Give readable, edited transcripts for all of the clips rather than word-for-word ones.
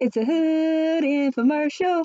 It's a hood infomercial.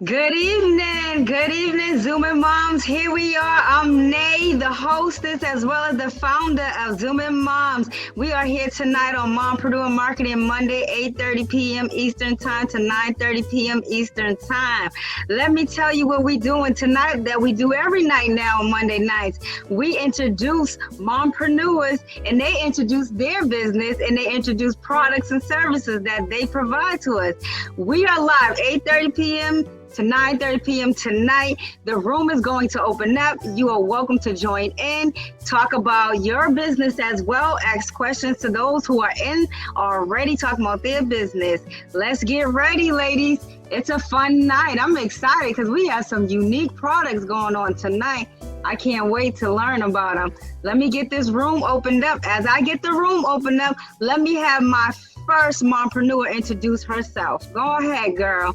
Good evening, Zooming Moms. Here we are. I'm Nay, the hostess, as well as the founder of Zooming Moms. We are here tonight on Mompreneur Marketing Monday, 8:30 p.m. Eastern Time to 9:30 p.m. Eastern Time. Let me tell you what we're doing tonight that we do every night now on Monday nights. We introduce mompreneurs, and they introduce their business, and they introduce products and services that they provide to us. We are live 8:30 p.m. to 9:30 p.m. tonight. The room is going to open up. You are welcome to join in, talk about your business as well, ask questions to those who are in already talking about their business. Let's get ready, ladies. It's a fun night. I'm excited because we have some unique products going on tonight. I can't wait to learn about them. Let me get this room opened up. As I get the room opened up, let me have my first mompreneur introduce herself. Go ahead, girl.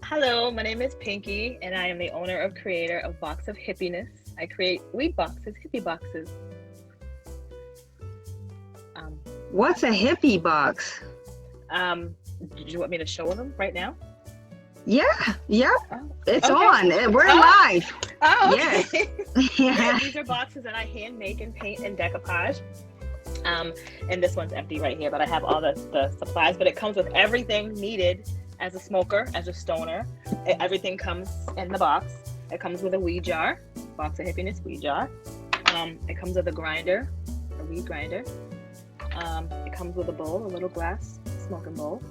Hello, my name is Pinky, and I am the owner and creator of Box of Hippiness. I create weed boxes, hippie boxes. What's a hippie box? Did you want me to show them right now? Yeah. Oh, it's okay. on. We're live. Oh, yes. Yeah. These are boxes that I hand make and paint and decoupage. And this one's empty right here, but I have all the supplies. But it comes with everything needed as a smoker, as a stoner. Everything comes in the box. It comes with a weed jar, Box of Hippiness weed jar. It comes with a grinder, a weed grinder. It comes with a bowl, a little glass smoking bowl.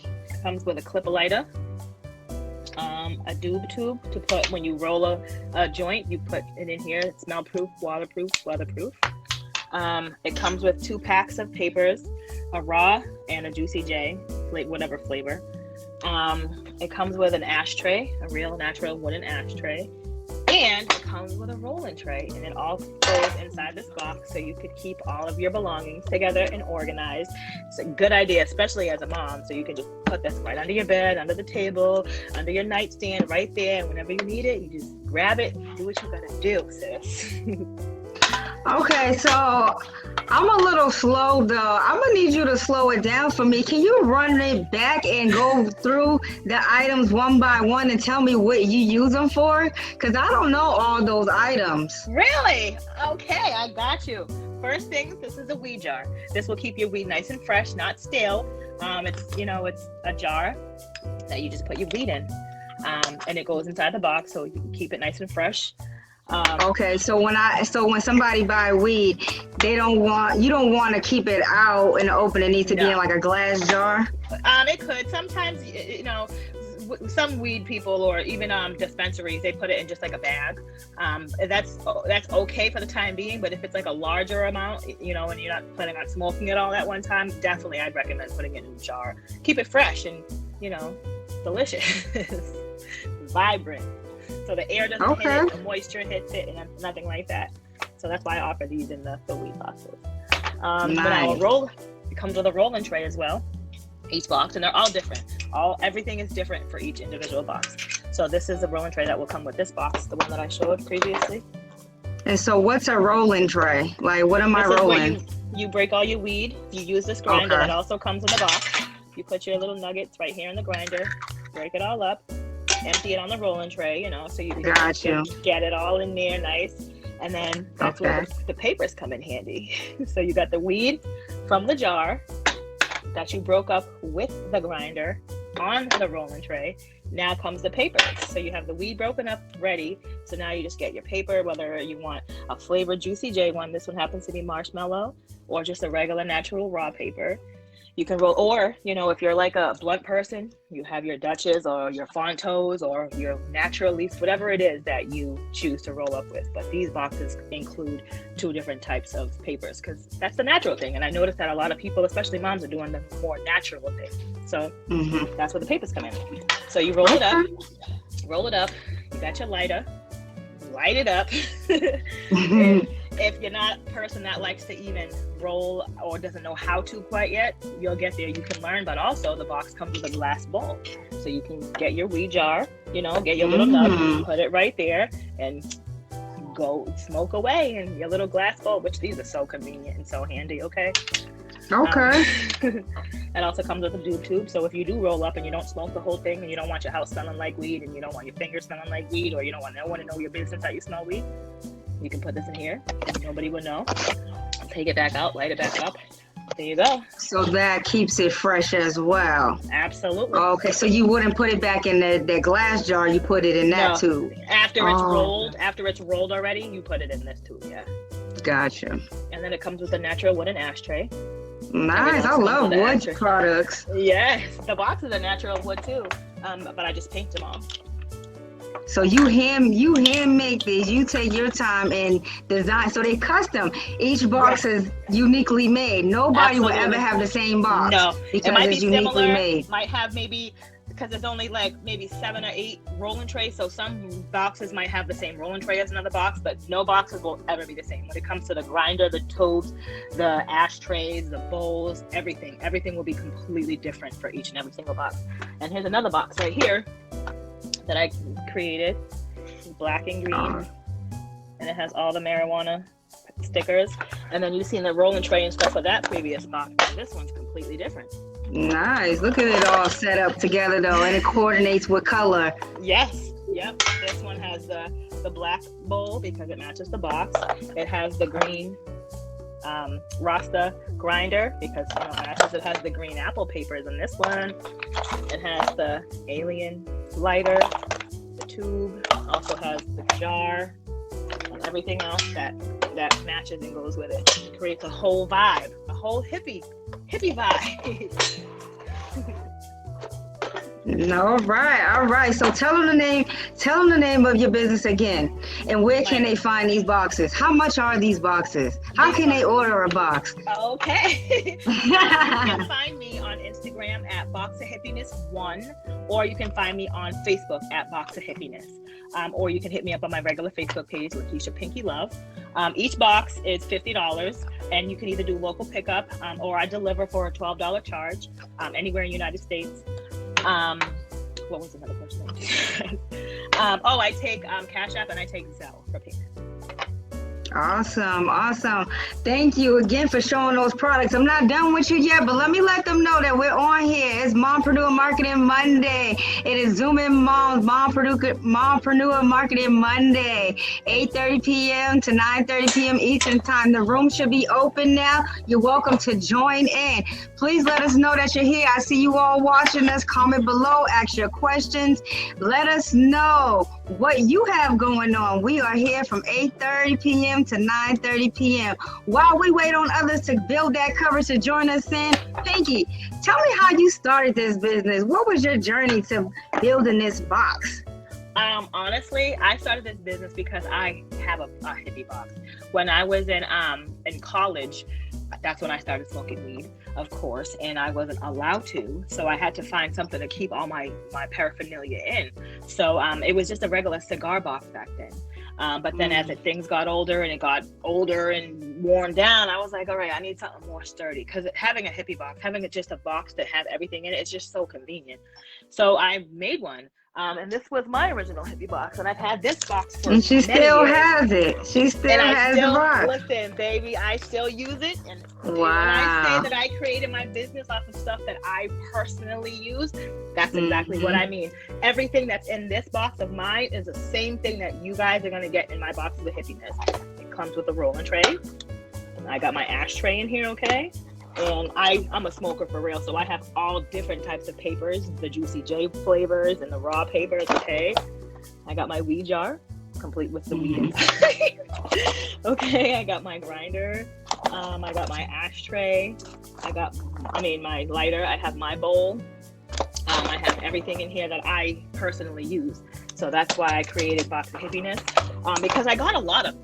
It comes with a clip lighter, a doob tube to put when you roll a joint. You put it in here. It's smell-proof, waterproof, weatherproof. It comes with 2 packs of papers, a raw and a juicy J, whatever flavor. It comes with an ashtray, a real natural wooden ashtray, and it comes with a rolling tray, and it all goes inside this box so you could keep all of your belongings together and organized. It's a good idea, especially as a mom, so you can just put this right under your bed, under the table, under your nightstand, right there, and whenever you need it, you just grab it and do what you gotta do, sis. Okay, so I'm a little slow though. I'm gonna need you to slow it down for me. Can you run it back and go through the items one by one and tell me what you use them for? Because I don't know all those items. Really? Okay, I got you. First thing, this is a weed jar. This will keep your weed nice and fresh, not stale. It's a jar that you just put your weed in, and it goes inside the box so you can keep it nice and fresh. Okay, so when somebody buy weed, you don't want to keep it out in the open. It needs to be in like a glass jar. It could sometimes, some weed people or even dispensaries, they put it in just like a bag. That's okay for the time being, but if it's like a larger amount, and you're not planning on smoking it all at one time, definitely I'd recommend putting it in a jar. Keep it fresh and delicious, vibrant. So the air doesn't hit it, the moisture hits it, and nothing like that. So that's why I offer these in the weed boxes. Nice. But it comes with a rolling tray as well, each box, and they're all different. Everything is different for each individual box. So this is the rolling tray that will come with this box, the one that I showed previously. And so what's a rolling tray? Like, what am I rolling? You break all your weed. You use this grinder that also comes in the box. You put your little nuggets right here in the grinder, break it all up, empty it on the rolling tray, so you can get it all in there nice. And then that's where the papers come in handy. So you got the weed from the jar that you broke up with the grinder on the rolling tray. Now comes the papers. So you have the weed broken up ready. So now you just get your paper, whether you want a flavored Juicy J one, this one happens to be marshmallow, or just a regular natural raw paper. You can roll, or, if you're like a blunt person, you have your Dutches or your Fontos or your natural leaves, whatever it is that you choose to roll up with. But these boxes include 2 different types of papers because that's the natural thing. And I noticed that a lot of people, especially moms, are doing the more natural thing. So that's where the papers come in. So you roll it up, you got your lighter, light it up. If you're not a person that likes to even roll or doesn't know how to quite yet, you'll get there. You can learn, but also the box comes with a glass bowl. So you can get your weed jar, get your little nug, put it right there, and go smoke away in your little glass bowl, which these are so convenient and so handy, okay? Okay. It also comes with a doob tube. So if you do roll up and you don't smoke the whole thing and you don't want your house smelling like weed and you don't want your fingers smelling like weed or you don't want no one to know your business that you smell weed, you can put this in here. Nobody would know. Take it back out, light it back up. There you go. So that keeps it fresh as well. Absolutely. Okay, so you wouldn't put it back in the glass jar, you put it in that tube. After it's rolled already, you put it in this tube, yeah. Gotcha. And then it comes with a natural wooden ashtray. Nice. I love wood products. Yes, the boxes are natural wood too, but I just paint them all. So you hand make these. You take your time and design. So they custom. Each box is uniquely made. Nobody will ever have the same box. No, because it might it's be uniquely similar. made. Might have maybe, because there's only like maybe 7 or 8 rolling trays. So some boxes might have the same rolling tray as another box, but no boxes will ever be the same. When it comes to the grinder, the tubes, the ashtrays, the bowls, everything will be completely different for each and every single box. And here's another box right here that I created, black and green, and it has all the marijuana stickers. And then you've seen the rolling tray and stuff for that previous box. And this one's completely different. Nice. Look at it all set up together though, and it coordinates with color. Yes. Yep. This one has the black bowl because it matches the box. It has the green Rasta grinder because matches. It has the green apple papers in this one. It has the alien lighter. The tube also has the jar and everything else that matches and goes with it. It creates a whole vibe, a whole hippie vibe. All right. So tell them the name of your business again, and where can they find these boxes? How much are these boxes? How can they order a box? Okay. You can find me on Instagram at Box of Hippiness 1, or you can find me on Facebook at Box of Hippiness, or you can hit me up on my regular Facebook page, Lakeisha Pinky Love. Each box is $50, and you can either do local pickup, or I deliver for a $12 charge anywhere in the United States. What was another question? I take Cash App and I take Zelle for payment. Awesome. Thank you again for showing those products. I'm not done with you yet, but let me let them know that we're on here. It's Mompreneur Marketing Monday. It is Zoom in Moms, Mompreneur Marketing Monday, 8:30 p.m. to 9:30 p.m. Eastern Time. The room should be open now. You're welcome to join in. Please let us know that you're here. I see you all watching us. Comment below, ask your questions. Let us know what you have going on. We are here from 8:30 p.m. to 9:30 p.m. While we wait on others to build that coverage to join us in, Pinky, tell me how you started this business. What was your journey to building this box? Honestly, I started this business because I have a hippie box. When I was in college, that's when I started smoking weed, of course, and I wasn't allowed to. So I had to find something to keep all my paraphernalia in. So it was just a regular cigar box back then. But then as things got older and it got older and worn down, I was like, all right, I need something more sturdy, because having a hippie box, having just a box that has everything in it, it's just so convenient. So I made one. And this was my original hippie box, and I've had this box for and she still years. Has it. She still has the box. Listen, baby, I still use it. And wow. When I say that I created my business off of stuff that I personally use, that's exactly what I mean. Everything that's in this box of mine is the same thing that you guys are going to get in my box of Hippiness. It comes with a rolling tray. I got my ashtray in here, okay? And I'm a smoker for real, so I have all different types of papers, the Juicy J flavors and the raw papers, okay? I got my weed jar, complete with the weed inside. Okay, I got my grinder. I got my ashtray. My lighter. I have my bowl. I have everything in here that I personally use. So that's why I created Box of Hippiness, because I got a lot of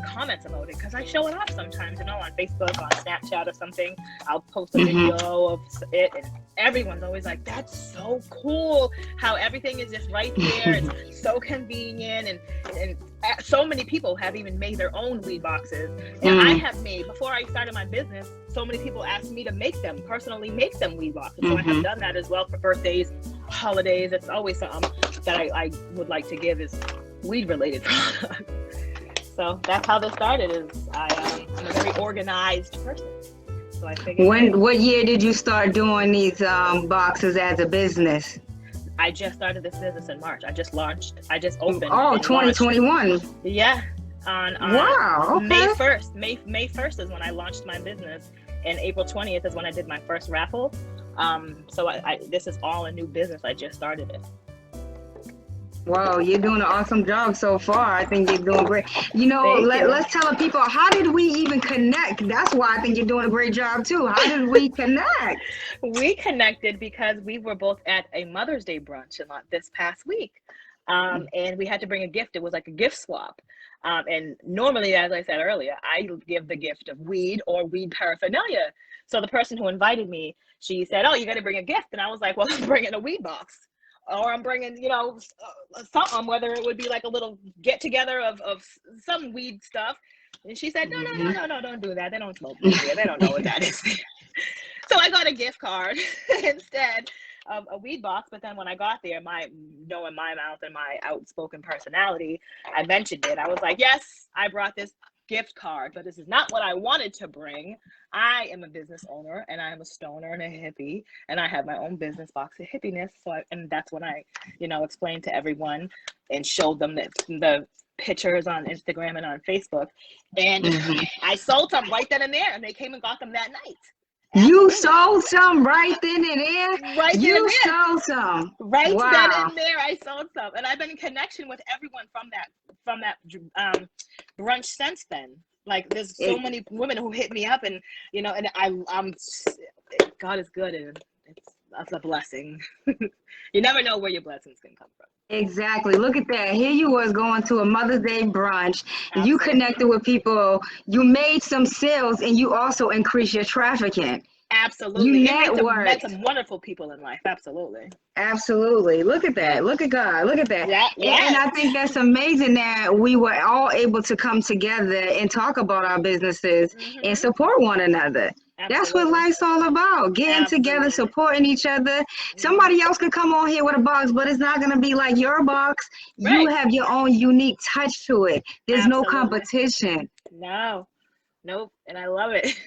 comments about it, because I show it off sometimes, on Facebook, on Snapchat or something. I'll post a video of it, and everyone's always like, that's so cool how everything is just right there. It's so convenient, and so many people have even made their own weed boxes. And I have made, before I started my business, so many people asked me to personally make them weed boxes. So I have done that as well for birthdays, holidays. It's always something that I would like to give is weed related products. So that's how this started. I'm a very organized person. So I figured. What year did you start doing these boxes as a business? I just started this business in March. I just opened. Oh, 2021. Yeah. On wow. Okay. May 1st. May 1st is when I launched my business, and April 20th is when I did my first raffle. So this is all a new business. I just started it. Wow, you're doing an awesome job so far. I think you're doing great. Let's tell the people, how did we even connect? That's why I think you're doing a great job too. How did we connect? We connected because we were both at a Mother's Day brunch this past week. And we had to bring a gift. It was like a gift swap. And normally, as I said earlier, I give the gift of weed or weed paraphernalia. So the person who invited me, she said, "Oh, you got to bring a gift." And I was like, "Well, I'm bringing a weed box. Or I'm bringing, something, whether it would be like a little get together of some weed stuff." And she said, no, don't do that. They don't smoke weed here. They don't know what that is. So I got a gift card instead of a weed box. But then when I got there, knowing my mouth and my outspoken personality, I mentioned it. I was like, yes, I brought this gift card, but this is not what I wanted to bring. I am a business owner, and I am a stoner and a hippie, and I have my own business box of Hippiness. And that's when I, explained to everyone and showed them the pictures on Instagram and on Facebook. And I sold some right then and there, and they came and got them that night. You sold some right then and there? Right then and there. Sold some. Right then and there, I sold some. And I've been in connection with everyone from that brunch since then. Like, there's so many women who hit me up, and and I'm God is good, and that's a blessing. You never know where your blessings can come from. Exactly. Look at that. Here you was going to a Mother's Day brunch. Absolutely. You connected with people. You made some sales, and you also increased your trafficking. Absolutely. You networked. Met some wonderful people in life. Absolutely. Absolutely. Look at that. Look at God. Look at that. Yeah. And I think that's amazing that we were all able to come together and talk about our businesses and support one another. Absolutely. That's what life's all about. Getting together, supporting each other. Somebody else could come on here with a box, but it's not going to be like your box. Right. You have your own unique touch to it. There's no competition. No. Nope, and I love it.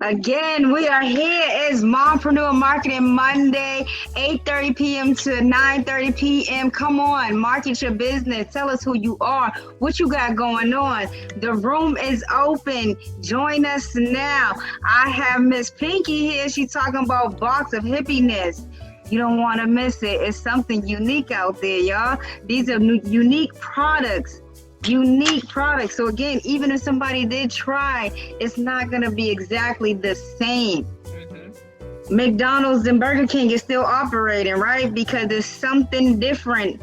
Again, we are here. It's Mompreneur Marketing Monday, 8:30 p.m. to 9:30 p.m. Come on, market your business. Tell us who you are, what you got going on. The room is open. Join us now. I have Miss Pinky here. She's talking about box of Hippiness. You don't want to miss it. It's something unique out there, y'all. These are unique products. So again, even if somebody did try, it's not going to be exactly the same. McDonald's and Burger King is still operating, right? Because there's something different.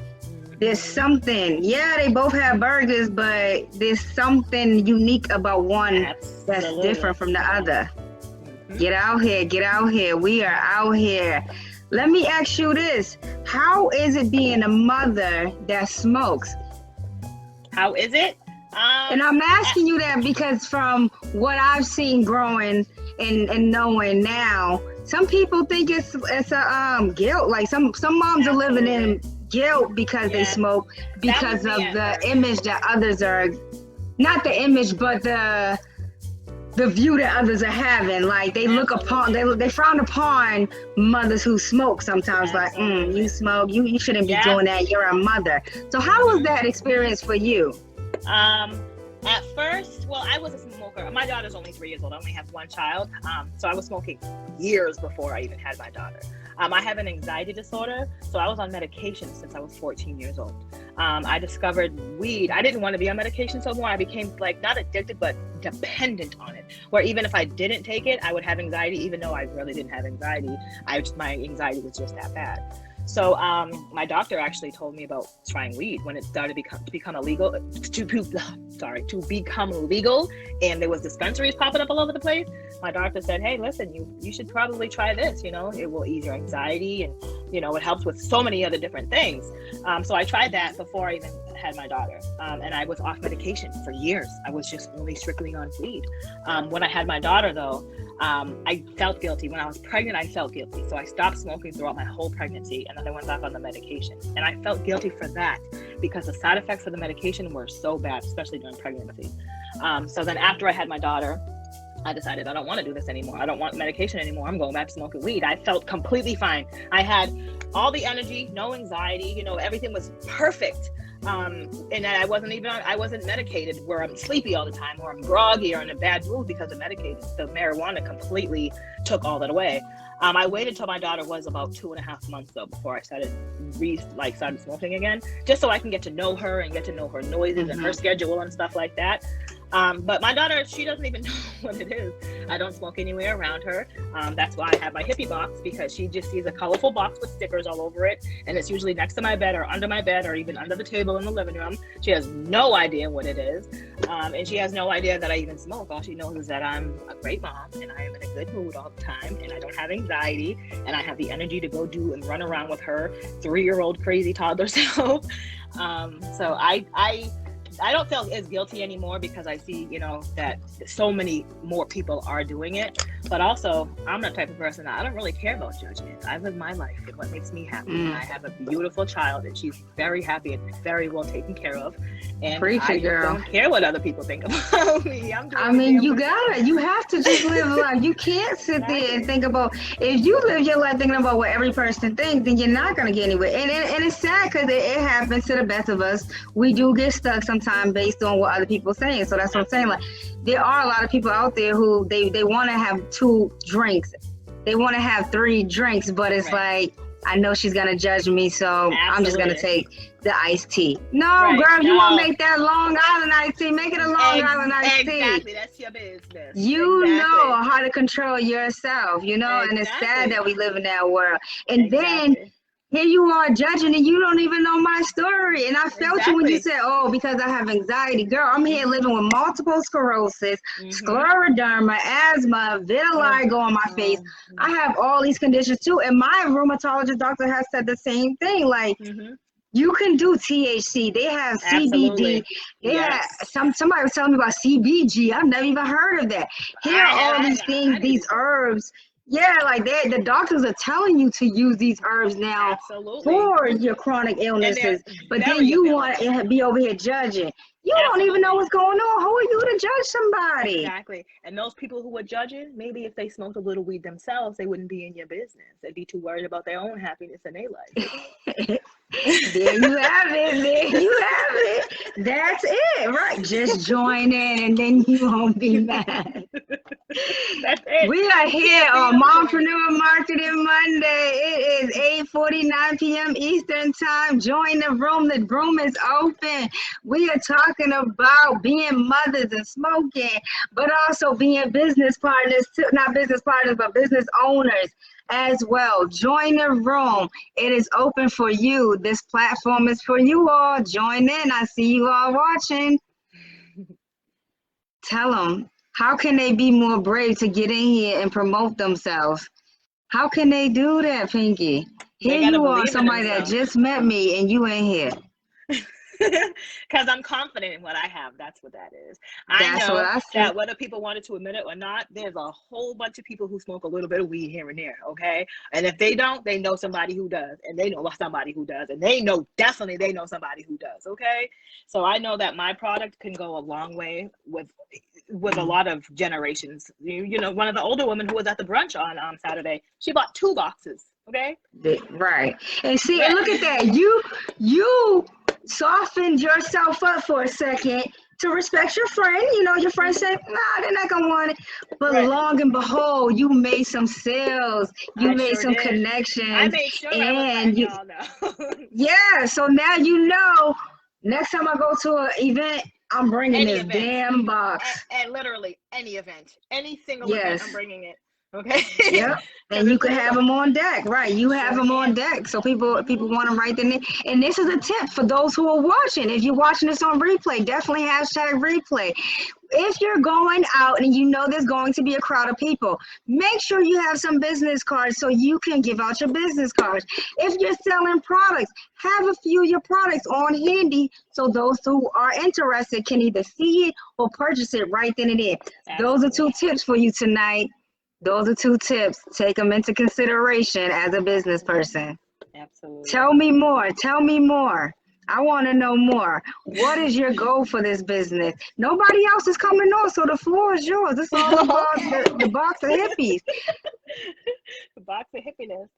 There's something. Yeah, they both have burgers, but there's something unique about one that's different from the other. Get out here. We are out here. Let me ask you this. How is it being a mother that smokes? How is it? And I'm asking you that because from what I've seen growing and knowing now, some people think it's a guilt. Like some moms are living in guilt because they smoke because of the image that others are, not the image, but the view that others are having. Like they look upon, they frown upon mothers who smoke sometimes. Like, you smoke, you shouldn't be doing that. You're a mother. So how was that experience for you? At first, well, I was a smoker. My daughter's only 3 years old. I only have one child. So I was smoking years before I even had my daughter. I have an anxiety disorder, so I was on medication since I was 14 years old. I discovered weed. I didn't want to be on medication so more. I became like not addicted, but dependent on it. Where even if I didn't take it, I would have anxiety, even though I really didn't have anxiety. My anxiety was just that bad. So my doctor actually told me about trying weed when it started to become illegal, to become legal, and there was dispensaries popping up all over the place. My doctor said, "Hey, listen, you should probably try this. It will ease your anxiety, and it helps with so many other different things." So I tried that before I even had my daughter, and I was off medication for years. I was just only strictly on weed. When I had my daughter, though, I felt guilty. When I was pregnant, I felt guilty. So I stopped smoking throughout my whole pregnancy, and then I went back on the medication. And I felt guilty for that because the side effects of the medication were so bad, especially during pregnancy. So then after I had my daughter, I decided I don't want to do this anymore. I don't want medication anymore. I'm going back to smoking weed. I felt completely fine. I had all the energy, no anxiety, you know, everything was perfect. And I wasn't medicated where I'm sleepy all the time, or I'm groggy or in a bad mood because of medicated. The marijuana completely took all that away. I waited till my daughter was about 2.5 months though before I started smoking again, just so I can get to know her and get to know her noises and her schedule and stuff like that. But my daughter, she doesn't even know what it is. I don't smoke anywhere around her. That's why I have my hippie box, because she just sees a colorful box with stickers all over it. And it's usually next to my bed or under my bed or even under the table in the living room. She has no idea what it is. And she has no idea that I even smoke. All she knows is that I'm a great mom and I am in a good mood all the time. And I don't have anxiety. And I have the energy to go do and run around with her 3-year-old crazy toddler self. So I don't feel as guilty anymore, because I see, you know, that so many more people are doing it. But also, I'm the type of person that I don't really care about judgment. I live my life and what makes me happy. And I have a beautiful child, and she's very happy and very well taken care of. And I don't care what other people think about me. You have to just live life. You can't sit there and think about, if you live your life thinking about what every person thinks, then you're not going to get anywhere. And it's sad, because it happens to the best of us. We do get stuck sometimes based on what other people are saying. So that's what I'm saying. Like, there are a lot of people out there who they want to have 2 drinks. They want to have 3 drinks, but it's like, I know she's going to judge me, so I'm just going to take the iced tea. No, girl, you want to make that Long Island iced tea. Make it a Long Island iced tea. Exactly, that's your business. You know how to control yourself, you know, and it's sad that we live in that world. And then here you are judging, and you don't even know my story. And I felt you when you said, oh, because I have anxiety. Girl, I'm here living with multiple sclerosis, scleroderma, asthma, vitiligo on my face. I have all these conditions too. And my rheumatologist doctor has said the same thing. Like, you can do THC. They have CBD. Somebody was telling me about CBG. I've never even heard of that. Here are all these things, these herbs. Yeah, like the doctors are telling you to use these herbs now for your chronic illnesses. But then you want to be over here judging. You don't even know what's going on. Who are you to judge somebody? Exactly. And those people who are judging, maybe if they smoked a little weed themselves, they wouldn't be in your business. They'd be too worried about their own happiness in their life. There you have it. There you have it. That's it, right? Just join in, and then you won't be mad. That's it. We are here on Mompreneur Marketing Monday. It is 8:49 p.m. Eastern Time. Join the room. The room is open. We are talking about being mothers and smoking, but also being business partners, not business partners, but business owners as well. Join the room. It is open for you. This platform is for you all. Join in. I see you all watching. Tell them, how can they be more brave to get in here and promote themselves? How can they do that, Pinky? Here you are, somebody that just met me, and you in here. Because I'm confident in what I have. That's what that is. I know that whether people wanted to admit it or not, there's a whole bunch of people who smoke a little bit of weed here and there, okay? And if they don't, they know somebody who does, and they know somebody who does, and they know somebody who does, okay? So I know that my product can go a long way with a lot of generations. You know, one of the older women who was at the brunch on Saturday, she bought 2 boxes, okay? Right. And see, and look at that. You softened yourself up for a second to respect your friend. You know, your friend said, nah, they're not gonna want it. But long and behold, you made some sales. You made some connections. I made sure and y'all know. Yeah, so now you know, next time I go to an event, I'm bringing this damn box. And literally any event, any single event, I'm bringing it. Okay. Yep. And you can have them on deck, right? You have them on deck, so people want them right then. And this is a tip for those who are watching. If you're watching this on replay, definitely hashtag replay. If you're going out and you know there's going to be a crowd of people, make sure you have some business cards so you can give out your business cards. If you're selling products, have a few of your products on handy so those who are interested can either see it or purchase it right then and there. Those are 2 tips for you tonight. Those are 2 tips. Take them into consideration as a business person. Absolutely. Tell me more. Tell me more. I want to know more. What is your goal for this business? Nobody else is coming on, so the floor is yours. It's all about the box of hippies. The box of hippiness.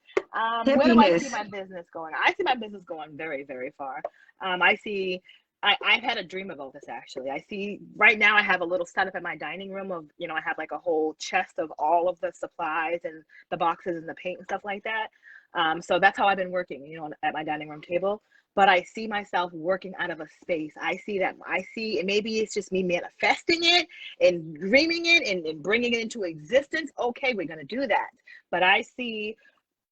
Where do I see Hippiness. my business going? I see my business going very, very far. I've had a dream about this actually. I see right now I have a little setup in my dining room of, I have like a whole chest of all of the supplies and the boxes and the paint and stuff like that. So that's how I've been working, at my dining room table. But I see myself working out of a space. And maybe it's just me manifesting it and dreaming it and bringing it into existence. Okay, we're going to do that. But I see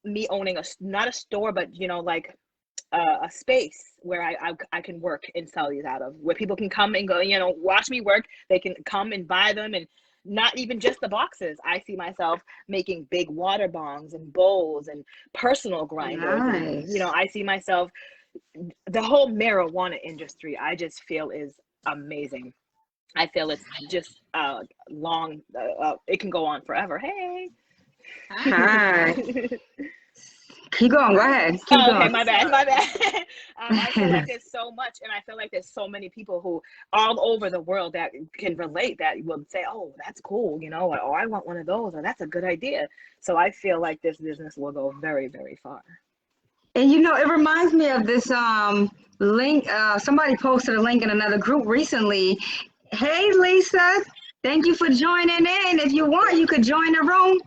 me owning not a store, but, like a space where I can work and sell these out of, where people can come and go, watch me work. They can come and buy them, and not even just the boxes. I see myself making big water bongs and bowls and personal grinders. Nice. And, I see myself, the whole marijuana industry, I just feel is amazing. I feel it's just long. It can go on forever. Hey. Hi. Keep going. Go ahead. Keep going. Okay, my bad. I feel like there's so much, and I feel like there's so many people who all over the world that can relate, that will say, "Oh, that's cool," or "Oh, I want one of those," or "That's a good idea." So I feel like this business will go very, very far. And it reminds me of this link. Somebody posted a link in another group recently. Hey, Lisa, thank you for joining in. If you want, you could join the room.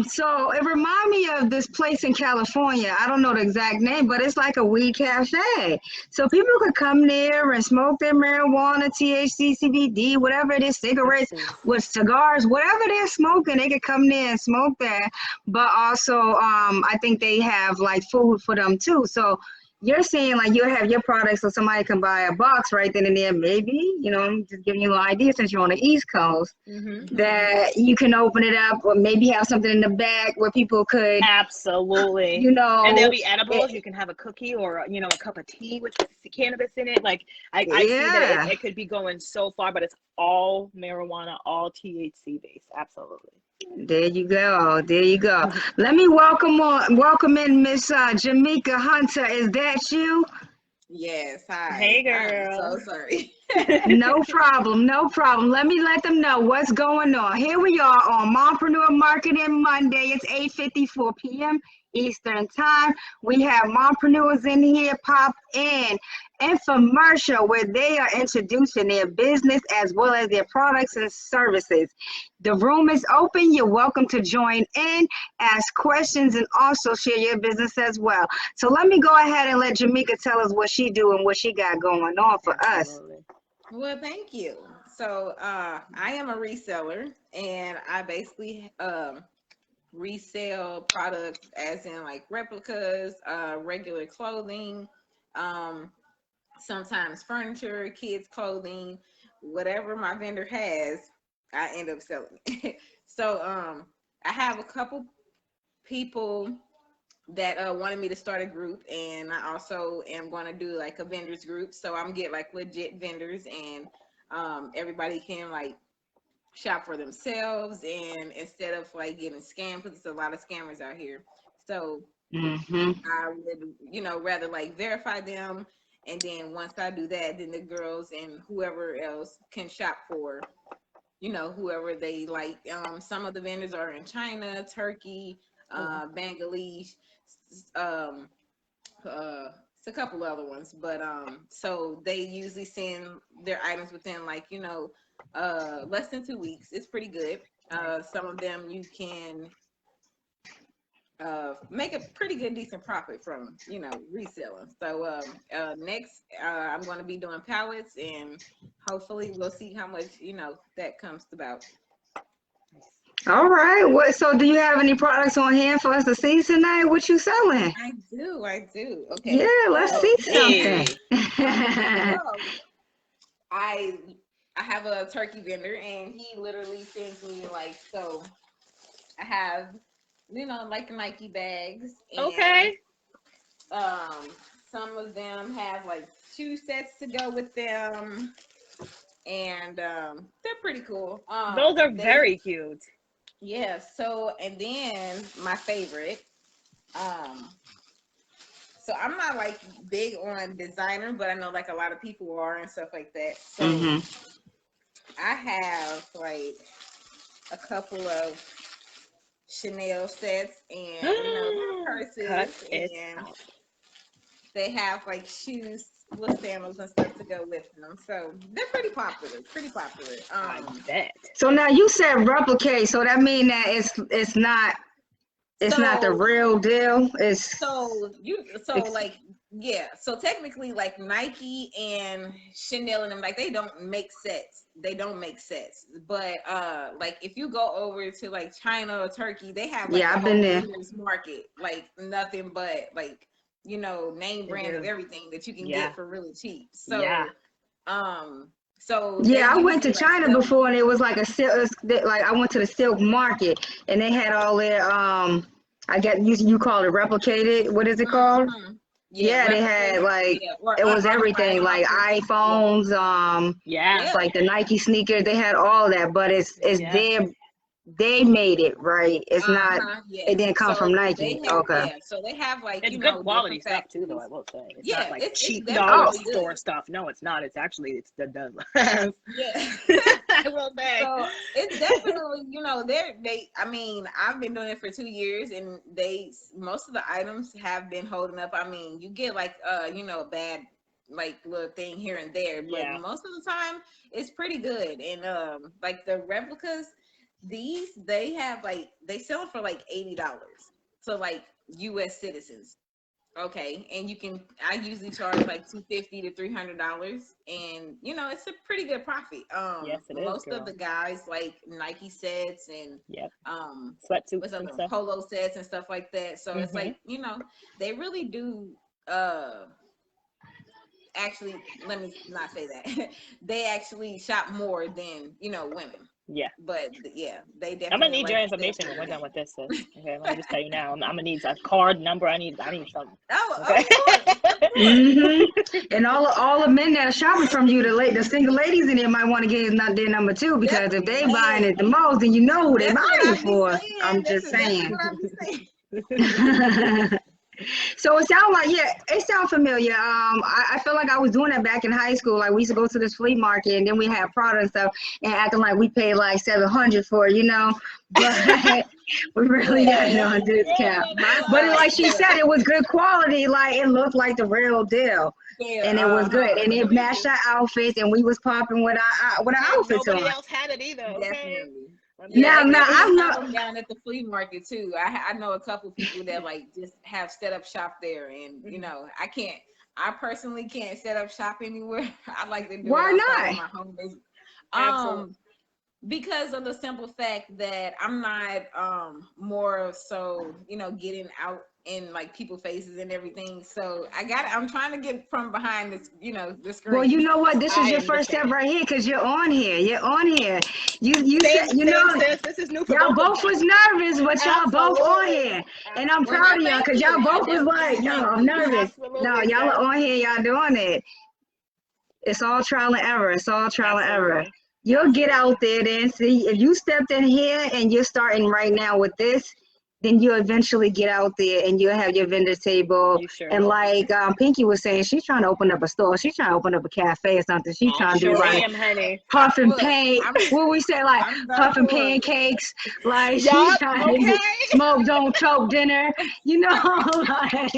So it reminded me of this place in California. I don't know the exact name, but it's like a weed cafe. So people could come there and smoke their marijuana, THC, CBD, whatever it is, cigarettes with cigars, whatever they're smoking, they could come there and smoke there. But also, I think they have like food for them too. So you're saying like you'll have your products so somebody can buy a box right then and there, maybe, I'm just giving you an idea since you're on the East Coast, that you can open it up or maybe have something in the back where people could. Absolutely. And there'll be edibles. You can have a cookie or, a cup of tea with cannabis in it. Like I see that it could be going so far, but it's all marijuana, all THC based. Absolutely. There you go. There you go. Let me welcome in Miss JAMIKA Hunter. Is that you? Yes. Hi. Hey, girl. I'm so sorry. No problem. No problem. Let me let them know what's going on. Here we are on Mompreneur Marketing Monday. It's 8:54 p.m. Eastern Time. We have Mompreneurs in here. Pop in. Infomercial, where they are introducing their business as well as their products and services. The room is open. You're welcome to join in, ask questions, and also share your business as well. So let me go ahead and let JAMIKA tell us what she do and what she got going on for us. Well, thank you. So I am a reseller, and I basically resell products as in like replicas, regular clothing, sometimes furniture, kids clothing, whatever my vendor has, I end up selling. So I have a couple people that wanted me to start a group, and I also am going to do like a vendors group. So I'm get like legit vendors, and everybody can like shop for themselves, and instead of like getting scammed, because there's a lot of scammers out here. So I would, rather like verify them. And then once I do that, then the girls and whoever else can shop for, whoever they like. Some of the vendors are in China, Turkey, Bangladesh, it's a couple other ones. But so they usually send their items within like, less than 2 weeks. It's pretty good. Some of them you can make a pretty good decent profit from reselling. So next I'm going to be doing pallets, and hopefully we'll see how much that comes about. All right. So do you have any products on hand for us to see tonight? What you selling? I do. Okay. Yeah, let's see something. I have a turkey vendor, and he literally sends me like, so I have like Nike bags. And, okay. Some of them have like 2 sets to go with them, and they're pretty cool. Those are very cute. Yeah. So, and then my favorite. So I'm not like big on designer, but I know like a lot of people are and stuff like that. So I have like a couple of Chanel sets and purses, and they have like shoes with sandals and stuff to go with them. So they're pretty popular. I bet. So now you said replicate, so that means that it's not the real deal. So technically like Nike and Chanel and them, like they don't make sets. But like if you go over to like China or Turkey, they have like I've been there. Market, like nothing but like, you know, name brand of everything that you can get for really cheap. So I went to China before, and it was like I went to the silk market, and they had all their I guess you call it replicated. What is it called? Yeah, they had like it was everything, like iPhones, it's like the Nike sneakers. They had all that, but it's they made it, right? It's not. It didn't come from Nike. So they have like it's good quality stuff too, though. I will say it's not like cheap dollar store stuff. No, it's not. It's actually the I will say. So it's definitely, you know, I mean, I've been doing it for 2 years, and most of the items have been holding up. I mean, you get like you know, a bad like little thing here and there, but most of the time it's pretty good. And like the replicas, they have like they sell for like $80 to like US citizens. Okay, and I usually charge like $250 to $300, and you know, it's a pretty good profit. Yes, it is, most of the guys like Nike sets and sweatsuits and stuff, polo sets and stuff like that. So it's like, you know, they really do actually, let me not say that. They actually shop more than, you know, women. Yeah. But yeah, they definitely. I'm gonna need your information when we're done with this. Okay, let me just tell you now. I'm gonna need a card number. I need something. Okay. And all the men that are shopping from you, the single ladies in there might want to get their number too, because if they buying it the most, then you know who they buying it for. I'm just saying. So it sounds like, it sounds familiar. I feel like I was doing that back in high school. Like we used to go to this flea market, and then we had product and stuff, and acting like we paid like $700 for it, you know. But we really got it on discount. But like she said, it was good quality. Like it looked like the real deal, and it was good, and it matched our outfits, and we was popping with our outfits on. Nobody else had it either. Okay? Definitely. I'm not down at the flea market too. I know a couple people that like just have set up shop there, and you know, I personally can't set up shop anywhere. I like to do Why it not? my home base. Because of the simple fact that I'm not more so, you know, getting out in like people's faces and everything. So I'm trying to get from behind this, you know, the screen. Well, you know what? This is your first step right here, because you're on here. You said, you know, this is new for y'all both was nervous, but y'all both on here. And I'm proud of y'all, because y'all both was like, no, I'm nervous. No, y'all are on here, y'all doing it. It's all trial and error. You'll get out there then. See, if you stepped in here and you're starting right now with this, then you'll eventually get out there and you'll have your vendor table. And like Pinky was saying, she's trying to open up a store. She's trying to open up a cafe or something. She's trying to do like puff and paint. What we say, like puff and pancakes. Like she's trying to do smoke, don't choke dinner. You know, like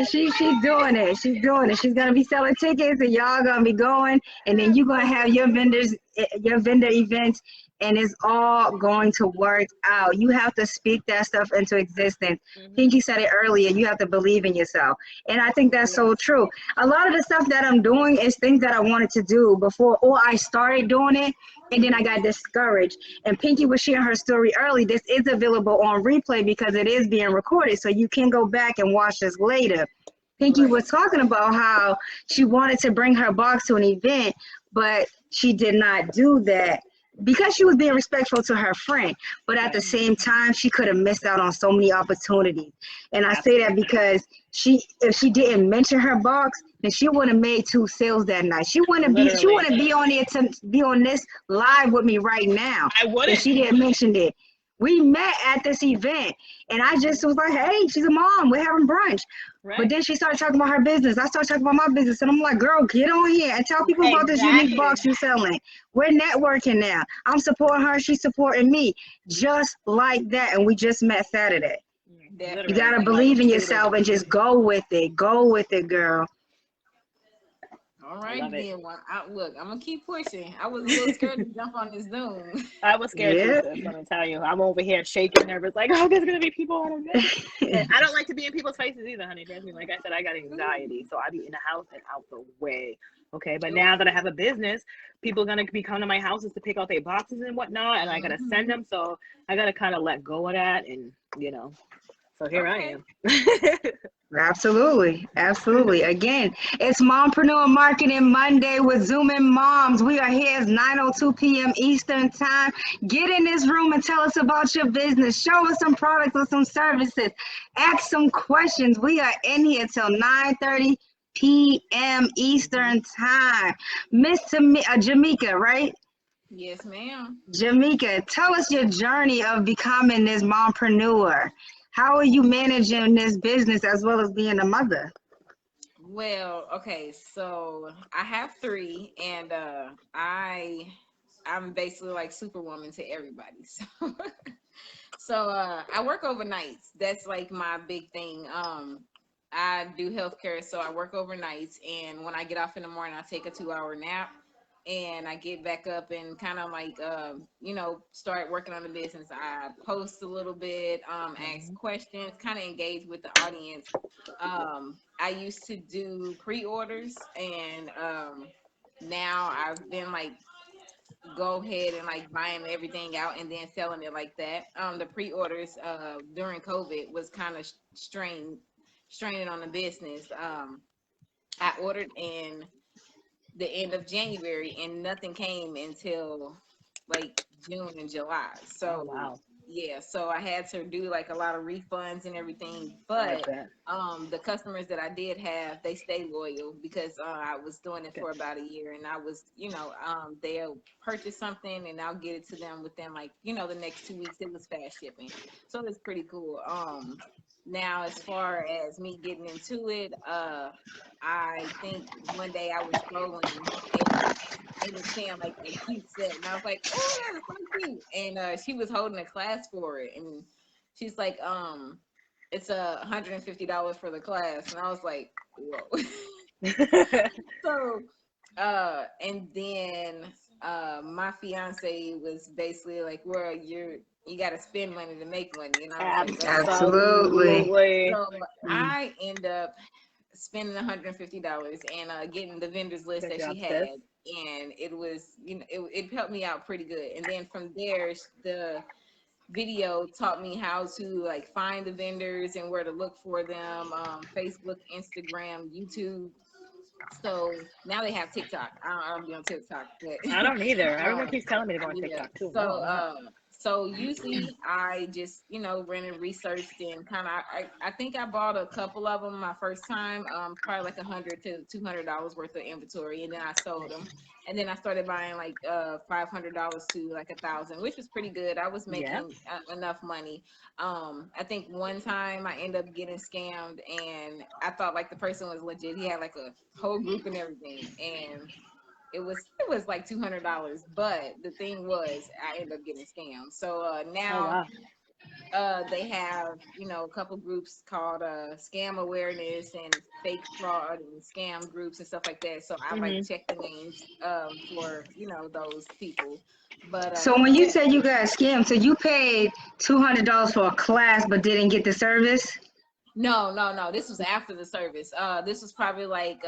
she's doing it. She's doing it. She's gonna be selling tickets, and y'all gonna be going, and then you're gonna have your vendor events. And it's all going to work out. You have to speak that stuff into existence. Pinky said it earlier, you have to believe in yourself. And I think that's so true. A lot of the stuff that I'm doing is things that I wanted to do before, or I started doing it, and then I got discouraged. And Pinky was sharing her story early. This is available on replay because it is being recorded, so you can go back and watch this later. Pinky was talking about how she wanted to bring her box to an event, but she did not do that because she was being respectful to her friend. But at the same time, she could have missed out on so many opportunities. And I say that because if she didn't mention her box, then she would have made 2 sales that night. She wouldn't be on there to be on this live with me right now. I wouldn't. If she didn't mention it. We met at this event, and I just was like, hey, she's a mom. We're having brunch. Right. But then she started talking about her business. I started talking about my business, and I'm like, girl, get on here and tell people about this unique box you're selling. We're networking now. I'm supporting her. She's supporting me. Just like that. And we just met Saturday. Literally. You got to believe in yourself and just go with it. Go with it, girl. All right, then. Look, I'm gonna keep pushing. I was a little scared to jump on this Zoom. I was scared too, sis, let me tell you. I'm over here shaking, nervous, like, oh, there's gonna be people I don't know. I don't like to be in people's faces either, honey. Trust me. Like I said, I got anxiety, so I be in the house and out the way. Okay, but now that I have a business, people are gonna be coming to my houses to pick out their boxes and whatnot, and I gotta send them. So I gotta kind of let go of that, and so here I am. Absolutely. Absolutely. Again, it's Mompreneur Marketing Monday with Zooming Moms. We are here at 9:02 p.m. Eastern Time. Get in this room and tell us about your business. Show us some products or some services. Ask some questions. We are in here till 9:30 p.m. Eastern Time. Miss JAMIKA, right? Yes, ma'am. JAMIKA, tell us your journey of becoming this mompreneur. How are you managing this business as well as being a mother? Well, okay, so I have 3, and I'm basically like Superwoman to everybody. So I work overnights. That's like my big thing. I do healthcare, so I work overnights, and when I get off in the morning, I take a 2-hour nap. And I get back up and kind of like, start working on the business. I post a little bit, ask questions, kind of engage with the audience. I used to do pre-orders, and now I've been like, go ahead and like buying everything out and then selling it like that. The pre-orders during COVID was kind of straining on the business. I ordered in the end of January, and nothing came until like June and July. So so I had to do like a lot of refunds and everything, but the customers that I did have, they stay loyal because I was doing it for about a year, and I was they'll purchase something and I'll get it to them within like the next 2 weeks. It was fast shipping, so it's pretty cool. Now, as far as me getting into it, I think one day I was scrolling and it was saying like a cute set, and I was like, oh, that's so cute. And she was holding a class for it, and she's like, it's $150 for the class, and I was like, whoa. So, and then my fiance was basically like, well, you got to spend money to make money, and I was like, absolutely. So I end up spending $150 and getting the vendors list that she had, and it was it helped me out pretty good. And then from there, the video taught me how to like find the vendors and where to look for them, Facebook, Instagram, YouTube. So now they have TikTok. I don't be on TikTok, but I don't either. Everyone keeps telling me to go on TikTok too. So usually I just, ran and researched and kind of, I think I bought a couple of them my first time, probably like $100 to $200 worth of inventory, and then I sold them. And then I started buying like $500 to like $1,000, which was pretty good. I was making enough money. I think one time I ended up getting scammed, and I thought like the person was legit. He had like a whole group and everything, and it was like $200, but the thing was I ended up getting scammed. So now they have a couple groups called scam awareness and fake fraud and scam groups and stuff like that. So I like check the names for those people. But so when you said you got scammed, so you paid $200 for a class but didn't get the service? No. This was after the service. This was probably like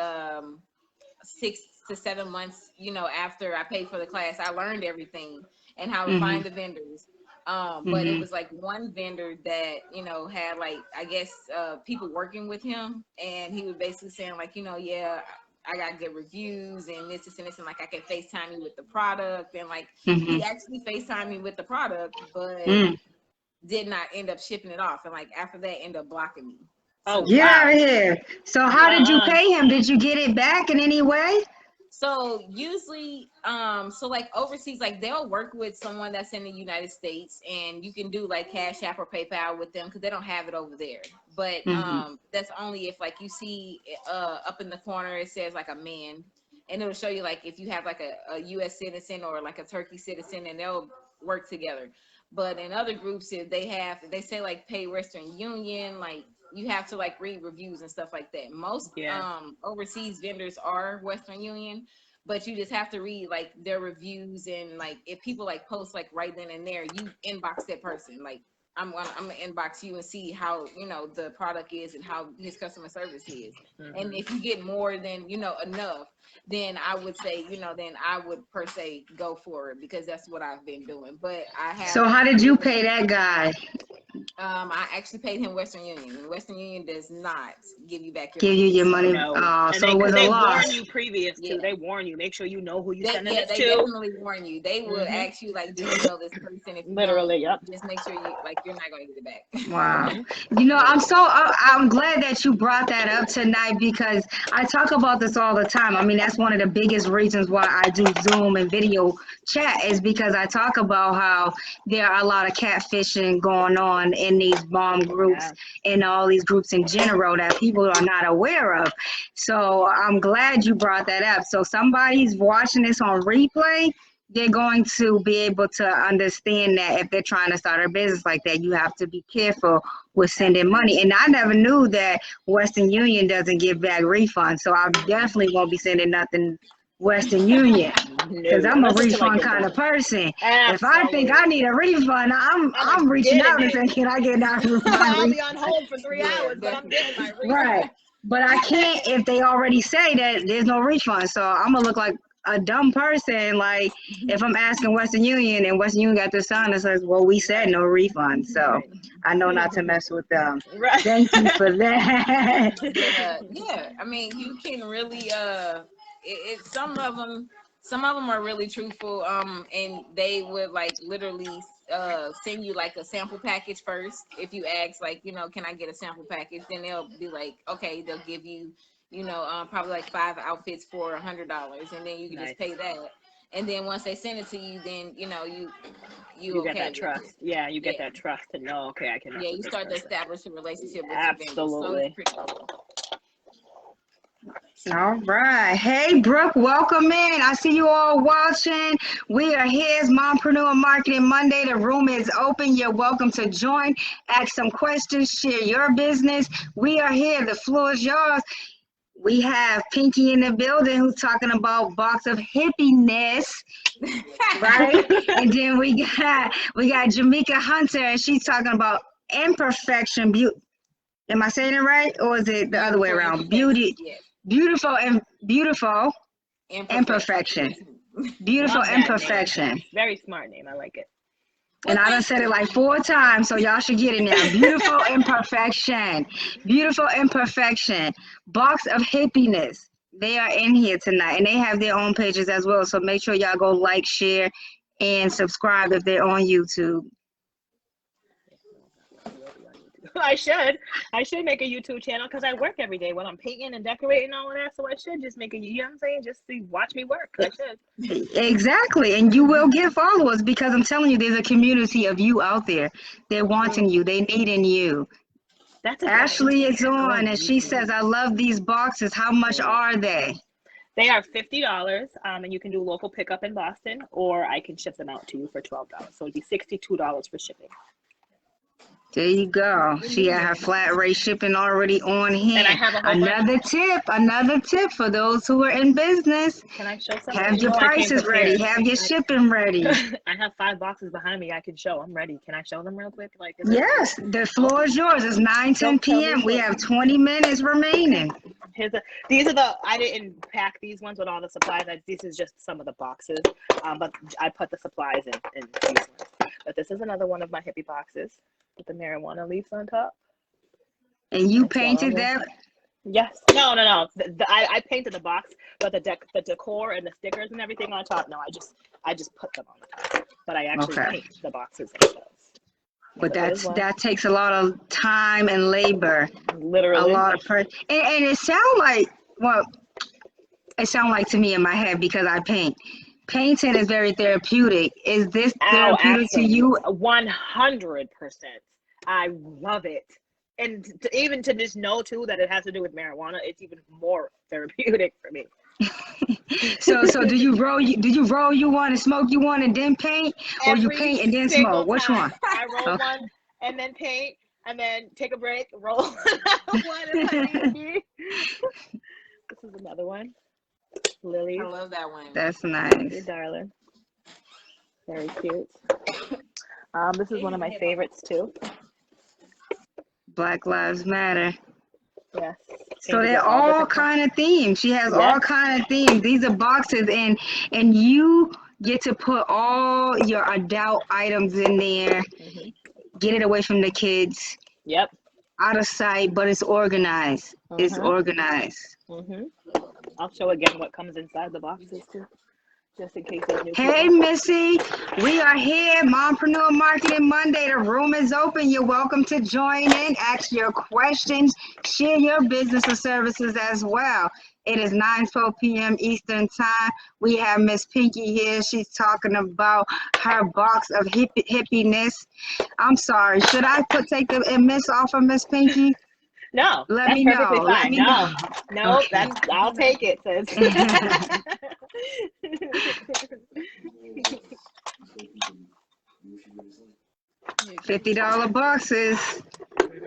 6 to 7 months, after I paid for the class. I learned everything and how to find the vendors. But it was like one vendor that, had like, I guess, people working with him, and he was basically saying like, I got good reviews and this and this, and like I can FaceTime you with the product, and like he actually FaceTimed me with the product, but did not end up shipping it off, and like after that ended up blocking me. Get out of here. So how did you pay him? Did you get it back in any way? So usually, so like overseas, like they'll work with someone that's in the United States, and you can do like Cash App or PayPal with them because they don't have it over there. But that's only if like you see up in the corner it says like a man, and it'll show you like if you have like a U.S. citizen or like a Turkey citizen, and they'll work together. But in other groups, if they say like pay Western Union, like you have to like read reviews and stuff like that. Most overseas vendors are Western Union, but you just have to read like their reviews, and like if people like post like right then and there, you inbox that person. Like I'm gonna inbox you and see how the product is and how his customer service is. And if you get more than enough, then I would say then I would per se go for it, because that's what I've been doing. But I have. So how did you pay that guy? I actually paid him Western Union. Western Union does not give you back your money. No. So it was a loss. They warn you previous to. They warn you. Make sure you know who you send it to. They definitely warn you. They would ask you like, do you know this person? If you literally, just make sure you're not going to get it back. Wow. I'm glad that you brought that up tonight, because I talk about this all the time. I mean, that's one of the biggest reasons why I do Zoom and video chat, is because I talk about how there are a lot of catfishing going on in these mom groups and all these groups in general that people are not aware of. So I'm glad you brought that up. So somebody's watching this on replay, they're going to be able to understand that if they're trying to start a business like that, you have to be careful with sending money. And I never knew that Western Union doesn't give back refunds. So I definitely won't be sending nothing Western Union, because I'm a refund kind of person. Absolutely. If I think I need a refund, I'm reaching out and saying, can I get that refund? I'll be on hold for 3 hours, but I'm getting my refund. Right. But I can't if they already say that there's no refund. So I'm going to look like a dumb person, like if I'm asking Western Union and Western Union got this sign that says, well, we said no refund. So I know not to mess with them. Right. Thank you for that. I mean, you can really some of them are really truthful, and they would like literally send you like a sample package first. If you ask like, can I get a sample package, then they'll be like, okay, they'll give you probably like 5 outfits for $100, and then you can just pay that. And then once they send it to you, then you okay get that trust. Yeah, you get that trust to know, okay, I can. Yeah, you start to establish a relationship with absolutely. All right. Hey, Brooke, welcome in. I see you all watching. We are here. It's Mompreneur Marketing Monday. The room is open. You're welcome to join, ask some questions, share your business. We are here. The floor is yours. We have Pinky in the building who's talking about box of hippiness, right? And then we got JAMIKA Hunter, and she's talking about imperfection. Am I saying it right, or is it the other way around? Beautiful imperfection. Beautiful imperfection. Name. Very smart name. I like it. And I done said it like 4 times, so y'all should get it now. Beautiful imperfection. Beautiful imperfection. Box of Hippiness. They are in here tonight, and they have their own pages as well. So make sure y'all go like, share, and subscribe if they're on YouTube. I should make a YouTube channel, because I work every day when I'm painting and decorating and all of that. So I should just make a, you know what I'm saying? Just to watch me work. I should. Exactly. And you will get followers, because I'm telling you, there's a community of you out there. They're wanting you. They needing you. That's Ashley is on, and she says, I love these boxes. How much are they? They are $50, and you can do local pickup in Boston, or I can ship them out to you for $12. So it'd be $62 for shipping. There you go. She had her flat rate shipping already on hand. And I have another tip for those who are in business. Can I show something? Have your prices ready. Have your shipping ready. I have 5 boxes behind me I can show. I'm ready. Can I show them real quick? Yes, the floor is yours. It's 9:10 p.m. We have 20 minutes remaining. These are the, I didn't pack these ones with all the supplies. This is just some of the boxes, but I put the supplies in these ones. But this is another one of my hippie boxes with the marijuana leaves on top. And you painted that? Yes. No. I painted the box, but the decor and the stickers and everything on top. No, I just put them on the top. But I actually paint the boxes themselves. But that takes a lot of time and labor. Literally. A lot of and it sounds like, well, It sounds like to me in my head because I paint. Painting is very therapeutic. Is this Oh, therapeutic to absolutely. you? 100%. I love it. And even to just know too that it has to do with marijuana, it's even more therapeutic for me. So do you roll? Do you roll? You want to smoke? You want and then paint, or you Every paint and then single smoke? Which time one? I roll Okay. one and then paint and then take a break, roll one if I need to be. This is another one. Lily. I love that one. That's nice. You darling. Very cute. This is one of my favorites too. Black Lives Matter. Yes. So they're all kind of themes. She has all kind of themes. These are boxes, and you get to put all your adult items in there. Mm-hmm. Get it away from the kids. Yep. Out of sight, but it's organized. Mm-hmm. It's organized. Mm-hmm. I'll show again what comes inside the boxes too, just in case there's new Hey, people. Missy, we are here. Mompreneur Marketing Monday. The room is open. You're welcome to join in, ask your questions, share your business or services as well. It is 9:12 p.m. Eastern Time. We have Miss Pinky here. She's talking about her box of hippiness. I'm sorry. Should I take the miss off of Miss Pinky? No, Let that's me perfectly know. fine. No, Okay. I'll take it, sis. $50 boxes.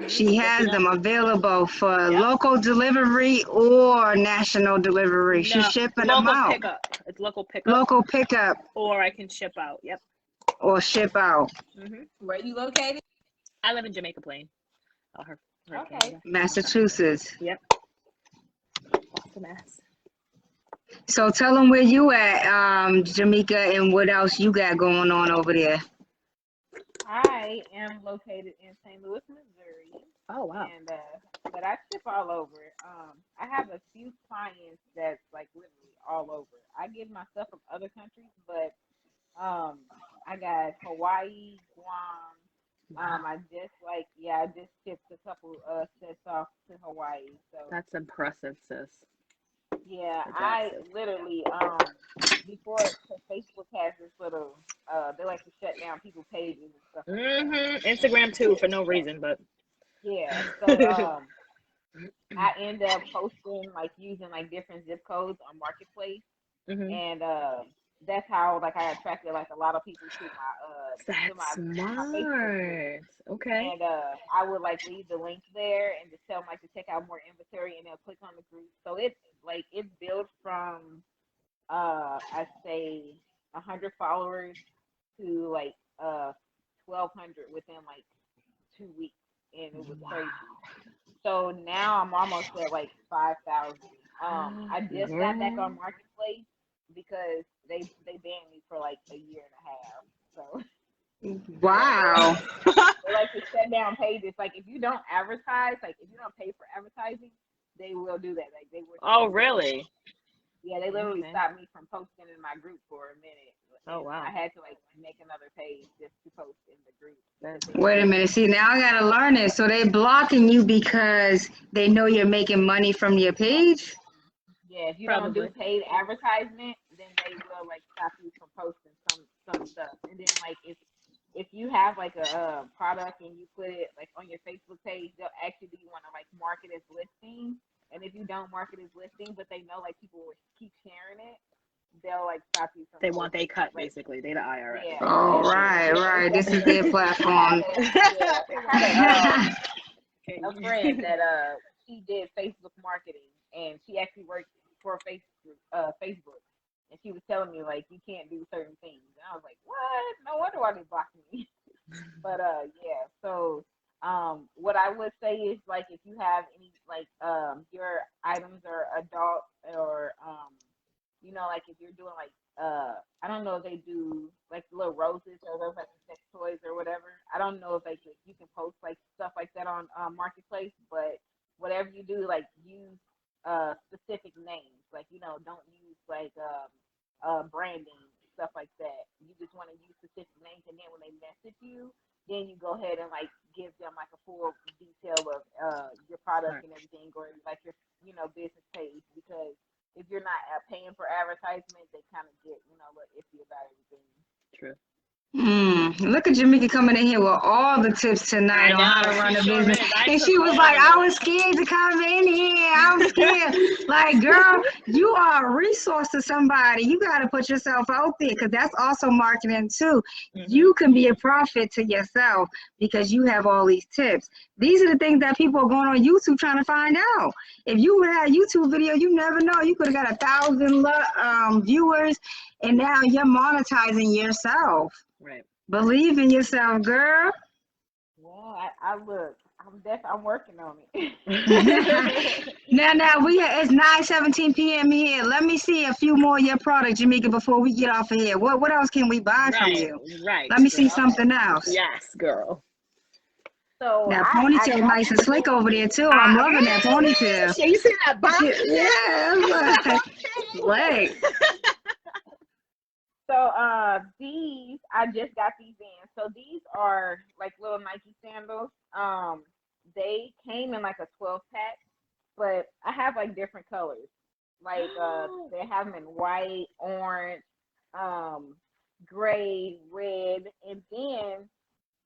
She has them available for local delivery or national delivery. She's shipping them out. Pickup. It's local pickup. Local pickup. Or I can ship out. Yep. Or ship out. Mm-hmm. Where are you located? I live in Jamaica Plain. Okay. Massachusetts. Yep. Awesome ass. So tell them where you at, JAMIKA, and what else you got going on over there. I am located in St. Louis, Missouri. Oh wow. And but I ship all over. I have a few clients that's like literally all over. I get my stuff from other countries, but I got Hawaii, Guam. I just shipped a couple sets off to Hawaii. So that's impressive, sis. Yeah, I literally before Facebook has this little they like to shut down people's pages and stuff. Mm-hmm. Instagram too for no reason, but yeah. So I end up posting like using like different zip codes on Marketplace, and that's how like I attracted like a lot of people to my smart. Okay. And I would like leave the link there and just tell them like to check out more inventory, and they'll click on the group. So it's built from I'd say 100 followers to like 1,200 within like 2 weeks, and it was crazy. So now I'm almost at like 5,000. I just got back on Marketplace because they banned me for like a year and a half. So wow. They like to shut down pages. Like if you don't advertise, like if you don't pay for advertising, they will do that. Like they will. Oh really? Yeah, they literally stopped me from posting in my group for a minute. Oh wow. I had to like make another page just to post in the group. Wait a minute. See, now I gotta learn this. So they blocking you because they know you're making money from your page? Yeah, if you don't do paid advertisement, then they will like stop you from posting some stuff. And then like if you have like a product and you put it like on your Facebook page, they'll actually want to like mark it as listing. And if you don't mark it as listing, but they know like people will keep sharing it, they'll like stop you from. They want they cut basically. They the IRS. Yeah. Oh right. This is their platform. I had a friend that she did Facebook marketing, and she actually worked for Facebook, and she was telling me like you can't do certain things, and I was like, what? No wonder why they blocked me. But yeah. So what I would say is like if you have any like your items are adult or you know, like if you're doing like I don't know if they do like little roses or those like sex toys or whatever. I don't know if like you can post like stuff like that on Marketplace, but whatever you do, like use specific names. Like, you know, don't use like branding, stuff like that. You just want to use specific names, and then when they message you, then you go ahead and like give them like a full detail of your product and everything, or like your business page, because if you're not advertisement, they kind of get, you know, a little iffy about everything. True. Look at JAMIKA coming in here with all the tips tonight on how to run a business. And she was like, I was scared to come in here. I'm scared. Like, girl, you are a resource to somebody. You got to put yourself out there because that's also marketing too. You can be a profit to yourself because you have all these tips. These are the things that people are going on YouTube trying to find out. If you would have a YouTube video, you never know. You could have got 1,000 viewers and now you're monetizing yourself. Right. Believe in yourself, girl. Yeah, I look. I'm working on it. Now, it's 9:17 p.m. here. Let me see a few more of your products, JAMIKA, before we get off of here. What else can we buy from you? Right. Let me see something else. Yes, girl. So that ponytail nice and slick over there too. I'm loving that ponytail. You see that box? Yeah, slick. So these, I just got these in. So these are like little Nike sandals. They came in like a 12-pack, but I have like different colors. Like they have them in white, orange, gray, red, and then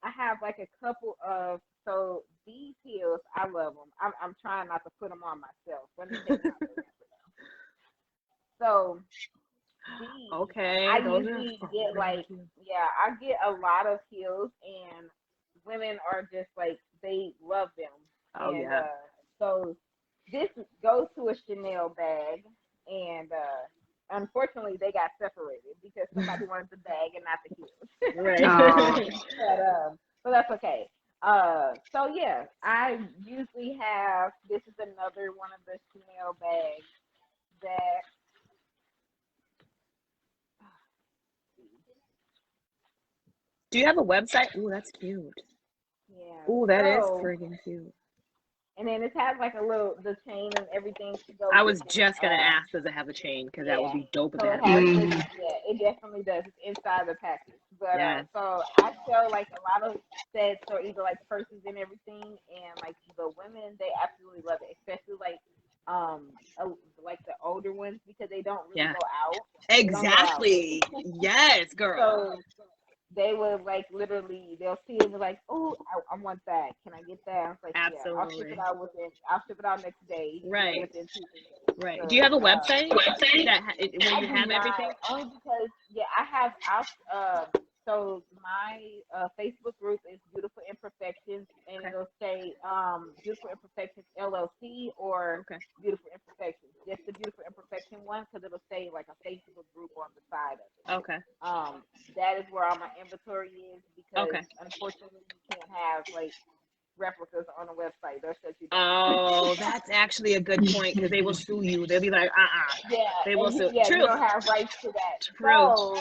I have like a couple of, so these heels, I love them. I'm trying not to put them on myself. Let me take them out. So these, okay, I usually get like, I get a lot of heels, and women are just like, they love them. Oh, and, yeah. So this goes to a Chanel bag, and unfortunately they got separated because somebody wanted the bag and not the heels. Right. But that's okay. So yeah, I usually have, this is another one of the Chanel bags that, do you have a website? Ooh, that's cute. Yeah. Ooh, that is friggin' cute. And then it has like a little, the chain and everything to go. I was just gonna ask, does it have a chain? Because that would be dope if so it had a chain. Yeah, it definitely does. It's inside the package. But yes. So I sell like a lot of sets or either like purses and everything, and like the women, they absolutely love it, especially like the older ones, because they don't really go out. Exactly. Yes, girl. So they would like literally, they'll see it and be like, oh, I want that. Can I get that? I was like, absolutely. Yeah, I'll ship it out next day. Right. Within 2 days. Right. So, Do you have a website that where you have everything? Only because I have. So my Facebook group is Beautiful Imperfections, and it'll say Beautiful Imperfections LLC or Beautiful Imperfections. Just the Beautiful Imperfection one, because it'll say like a Facebook group on the side of it. Okay. That is where all my inventory is, because unfortunately you can't have like replicas on a website. They'll shut you down. Oh, that's actually a good point, because they will sue you. They'll be like, Yeah, they will sue. Yeah, you don't have rights to that. True. So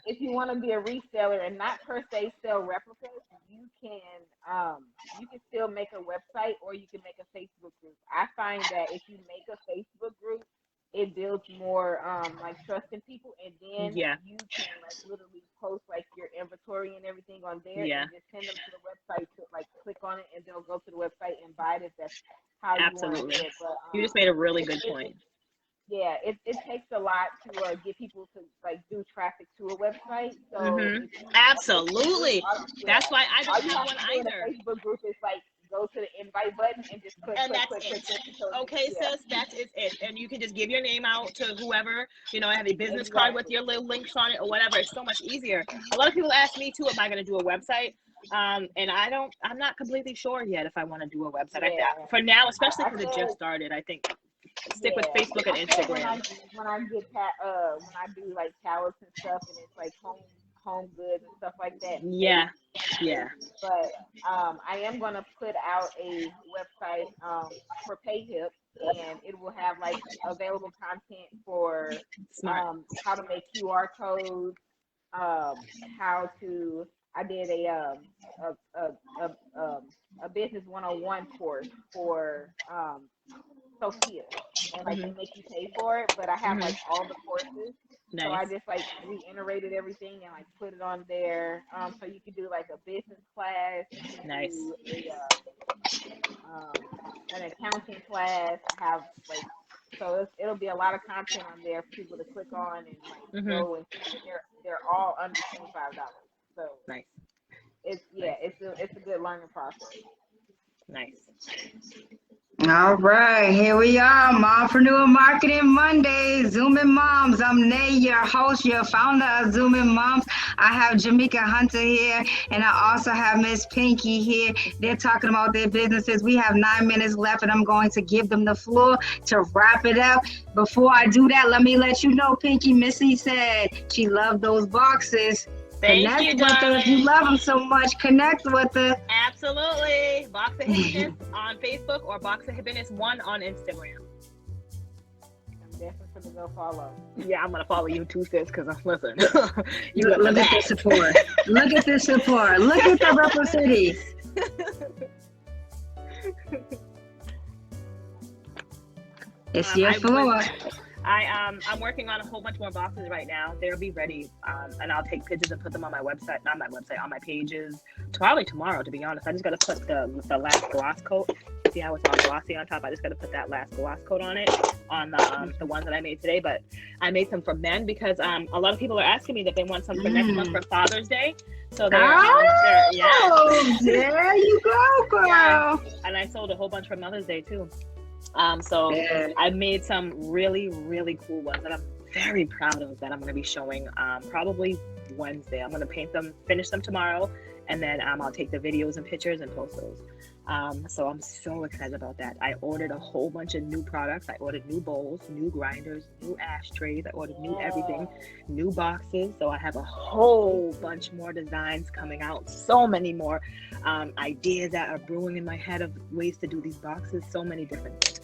if you want to be a reseller and not per se sell replicas, you can still make a website, or you can make a Facebook group. I find that if you make a Facebook group, it builds more like trust in people, and then you can like literally post like your inventory and everything on there, and just send them to the website to like click on it, and they'll go to the website and buy it if that's how you want to do it. But you just made a really good point. Yeah, it takes a lot to get people to like do traffic to a website. So absolutely, that's why I don't have one either. A Facebook group is like, go to the invite button and just click, and click, that's click, it. click, click. Okay, sis, that's it. And you can just give your name out to whoever, have a business card with your little links on it or whatever. It's so much easier. A lot of people ask me too, am I going to do a website? And I'm not completely sure yet if I want to do a website. For now, especially because it just started, I think stick with Facebook and Instagram. When I do like pallets and stuff, and it's like home goods and stuff like that. Yeah. But I am going to put out a website for PayHip, and it will have like available content for how to make QR codes, I did a business 101 course for Sophia, and like they make you pay for it, but I have like all the courses. Nice. So I just like reiterated everything and like put it on there. So you could do like a business class, nice, do an accounting class, have like So it'll be a lot of content on there for people to click on and like go and see. And they're all under $25. So nice. It's a good learning process. Nice. All right, here we are, Mompreneur Marketing Monday, Zooming Moms. I'm Nay, your host, your founder of Zooming Moms. I have JAMIKA Hunter here, and I also have Miss Pinky here. They're talking about their businesses. We have 9 minutes left, and I'm going to give them the floor to wrap it up. Before I do that, let me let you know, Pinky, Missy said she loved those boxes. Connect with her. If you love them so much, connect with her. Absolutely. Box of Hippiness on Facebook or Box of Hippiness 1 on Instagram. I'm definitely going to go follow. Yeah, I'm going to follow you too, sis, because listen. Look at this support. Look at this support. Look at the reciprocity. It's your floor. I'm working on a whole bunch more boxes right now. They'll be ready, and I'll take pictures and put them on my website. Not my website, on my pages. Probably tomorrow, to be honest. I just got to put the last gloss coat. See how it's all glossy on top? I just got to put that last gloss coat on it, on the ones that I made today. But I made some for men because a lot of people are asking me that they want some for next month for Father's Day. So there you go, girl. Yeah. And I sold a whole bunch for Mother's Day too. So I made some really, really cool ones that I'm very proud of that I'm going to be showing probably Wednesday. I'm going to paint them, finish them tomorrow, and then I'll take the videos and pictures and post those. So I'm so excited about that. I ordered a whole bunch of new products. I ordered new bowls, new grinders, new ashtrays. I ordered new everything, new boxes. So I have a whole bunch more designs coming out. So many more ideas that are brewing in my head of ways to do these boxes. So many different things.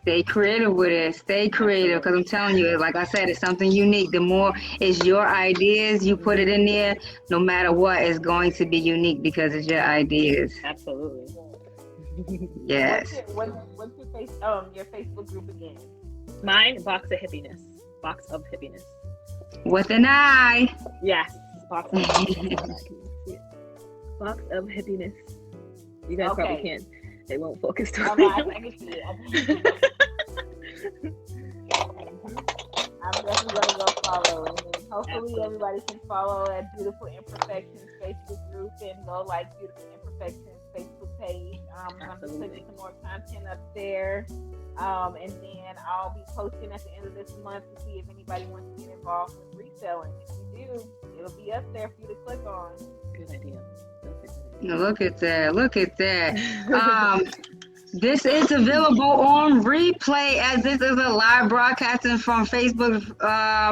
Stay creative with it. Stay creative, because I'm telling you, like I said, it's something unique. The more it's your ideas, you put it in there, no matter what, it's going to be unique because it's your ideas. Absolutely. Yes. What's your Facebook group again? Mine, Box of Hippiness. Box of Hippiness. With an I. Yes. Box of Hippiness. Box of Hippiness. You guys probably can't. They won't focus too much. I can see it. I'm definitely going to go follow. And then hopefully everybody can follow at Beautiful Imperfections Facebook group and go like Beautiful Imperfections Facebook page. I'm going to be putting some more content up there. And then I'll be posting at the end of this month to see if anybody wants to get involved with reselling. If you do, it'll be up there for you to click on. Good idea. Look at that. Look at that. This is available on replay, as this is a live broadcasting from Facebook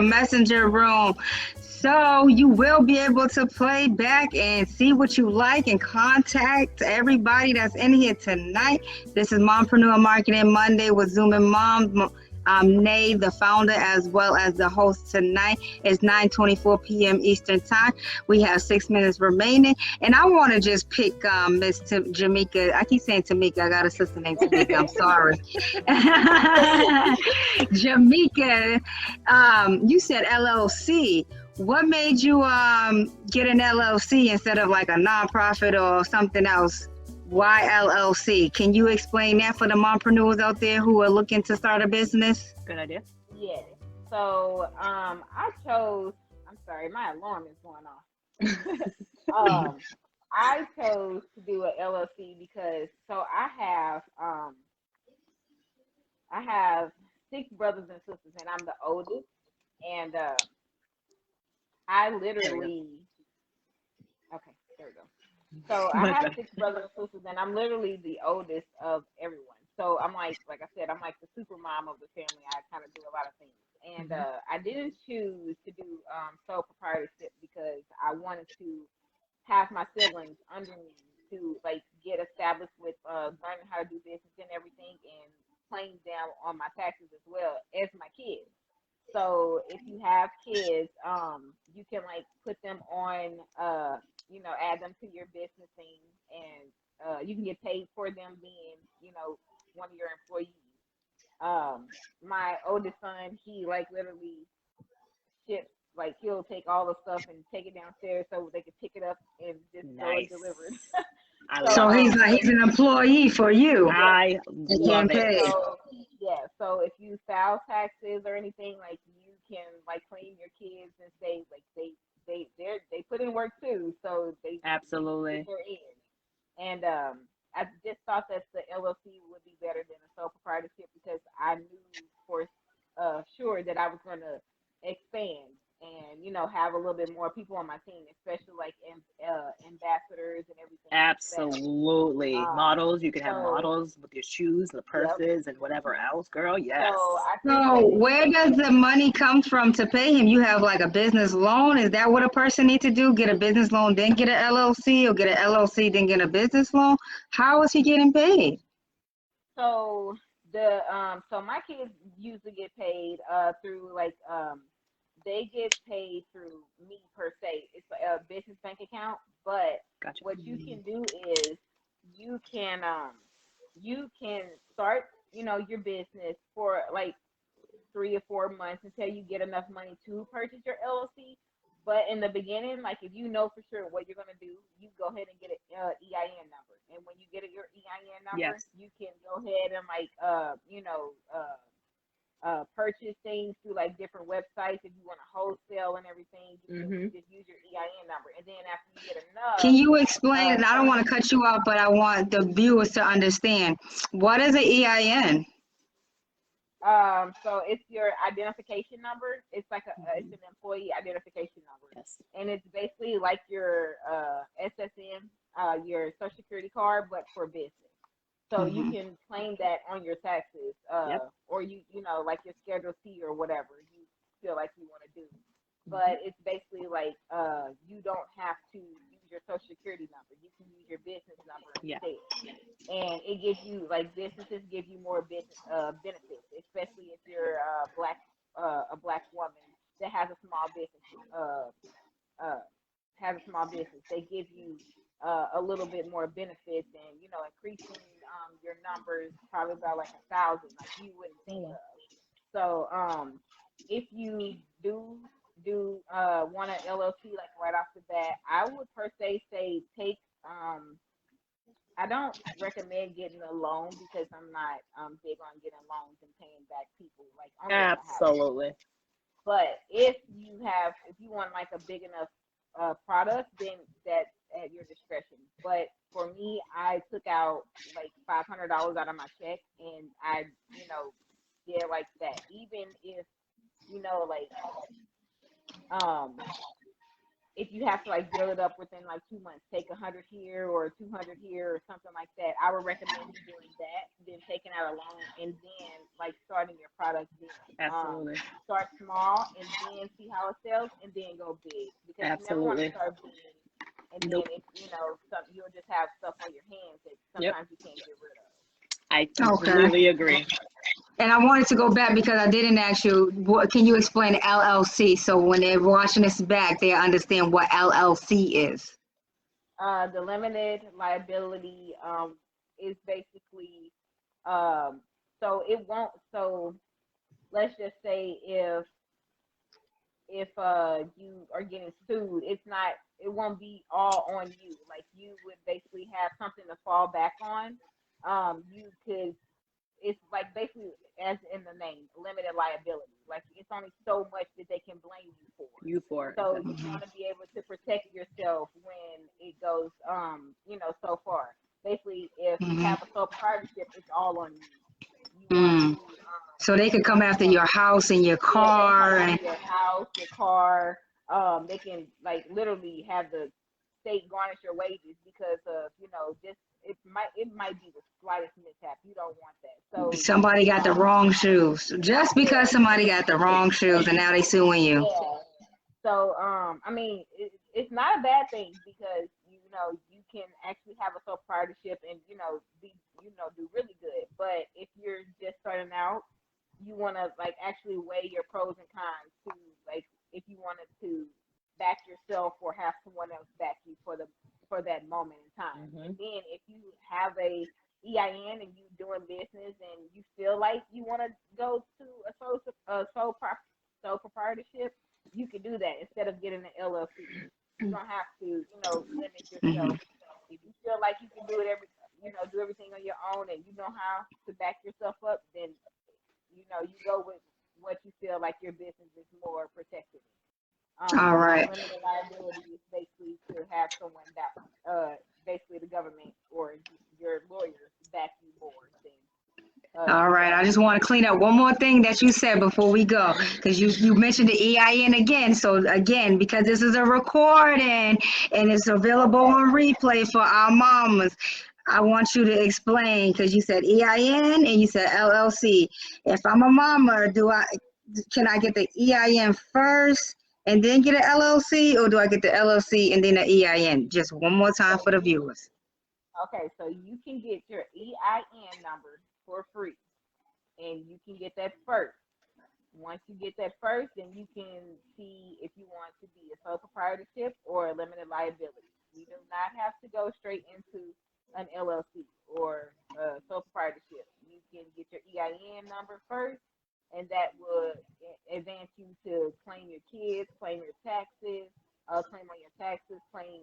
Messenger room. So you will be able to play back and see what you like and contact everybody that's in here tonight. This is Mompreneur Marketing Monday with Zooming Moms. I'm Nay, the founder, as well as the host tonight. It's 9:24 p.m. Eastern Time. We have 6 minutes remaining. And I want to just pick Miss JAMIKA. I keep saying Tamika. I got a sister named Tamika. I'm sorry. JAMIKA, you said LLC. What made you get an LLC instead of like a nonprofit or something else? Why LLC? Can you explain that for the mompreneurs out there who are looking to start a business? Good idea. Yes. So I chose, I'm sorry, my alarm is going off. I chose to do an LLC because I have 6 brothers and sisters, and I'm the oldest. And I literally, okay, there we go. So I have 6 brothers and sisters, and I'm literally the oldest of everyone. So I'm like I said, I'm like the super mom of the family. I kind of do a lot of things. And I didn't choose to do sole proprietorship because I wanted to have my siblings under me to like get established with learning how to do business and everything, and claim them on my taxes as well as my kids. So if you have kids, you can like put them on, add them to your business thing, and you can get paid for them being, one of your employees. My oldest son, he like literally ships, like he'll take all the stuff and take it downstairs so they can pick it up and just go and deliver it. love it. He's an employee for you. I love it. So if you file taxes or anything, like you can like claim your kids and say like they put in work too, so they absolutely they're in. And I just thought that the LLC would be better than a sole proprietorship because I knew for sure that I was going to expand and have a little bit more people on my team, especially like ambassadors and everything. Absolutely, models. You can have models with your shoes, the purses, and whatever else, girl. Yes. So where does the money come from to pay him? You have like a business loan. Is that what a person needs to do? Get a business loan, then get an LLC, or get an LLC, then get a business loan? How is he getting paid? So so my kids usually get paid through like they get paid through me per se. It's a business bank account, but gotcha. What you can do is you can start your business for like 3 or 4 months until you get enough money to purchase your LLC. But in the beginning, like if you know for sure what you're gonna do, you go ahead and get an EIN number. And when you get your EIN number, you can go ahead and like purchase things through like different websites. If you want to wholesale and everything, you can just use your EIN number. And then after you get enough, can you explain? I don't want to cut you off, but I want the viewers to understand what is an EIN. So it's your identification number. It's like it's an employee identification number, and it's basically like your SSN, your Social Security card, but for business. So you can claim that on your taxes, or you like your Schedule C or whatever you feel like you want to do. But it's basically like you don't have to use your Social Security number. You can use your business number instead. And it gives you like businesses give you more business benefits, especially if you're a black woman that has a small business. They give you a little bit more benefits and increasing your numbers probably about like 1,000, like you wouldn't think of. So if you do want an LLC like right off the bat, I would per se say take I don't recommend getting a loan because I'm not big on getting loans and paying back people like absolutely. But if you want like a big enough product, then that's at your discretion. But for me, I took out like $500 out of my check, and I did like that. Even if like if you have to like build it up within like 2 months, take 100 here or 200 here or something like that. I would recommend you doing that, then taking out a loan and then like starting your product. Absolutely. Start small and then see how it sells and then go big, because you never want to start big and then if you'll just have stuff on your hands that sometimes you can't get rid of. I completely agree. And I wanted to go back because I didn't ask you, can you explain LLC so when they're watching this back, they understand what LLC is? The limited liability is basically, so it won't, so let's just say if you are getting sued, it won't be all on you. Like you would basically have something to fall back on. It's like basically, as in the name, limited liability. Like it's only so much that they can blame you for. So you want to be able to protect yourself when it goes, so far. Basically, if you have a sole proprietorship, it's all on you. So they could come after your house and your car. Your house, your car. They can like literally have the state garnish your wages because of just it might be the slightest mishap. You don't want that. So somebody got the wrong shoes. Just because somebody got the wrong shoes and now they suing you. Yeah. So I mean it's not a bad thing because you can actually have a sole proprietorship and do really good. But if you're just starting out, you want to like actually weigh your pros and cons to like if you wanted to back yourself or have someone else back you for that moment in time. And then if you have a EIN and you doing business and you feel like you want to go to a sole proprietorship, you can do that instead of getting an LLC. You don't have to limit yourself. If you feel like you can do it do everything on your own, and you know how to back yourself up, then you go with what you feel like your business is more protected. All right. Limited liability is basically to have someone that, basically the government or your lawyers back you more than. All right. I just want to clean up one more thing that you said before we go, because you mentioned the EIN again. So again, because this is a recording and it's available on replay for our mamas, I want you to explain, because you said EIN and you said LLC. If I'm a mama, can I get the EIN first and then get an LLC, or do I get the LLC and then the EIN? Just one more time for the viewers. Okay, so you can get your EIN number for free, and you can get that first. Once you get that first, then you can see if you want to be a sole proprietorship or a limited liability. You do not have to go straight into an LLC or a sole proprietorship. You can get your EIN number first, and that would advance you to claim your kids, claim your taxes, claim on your taxes, claim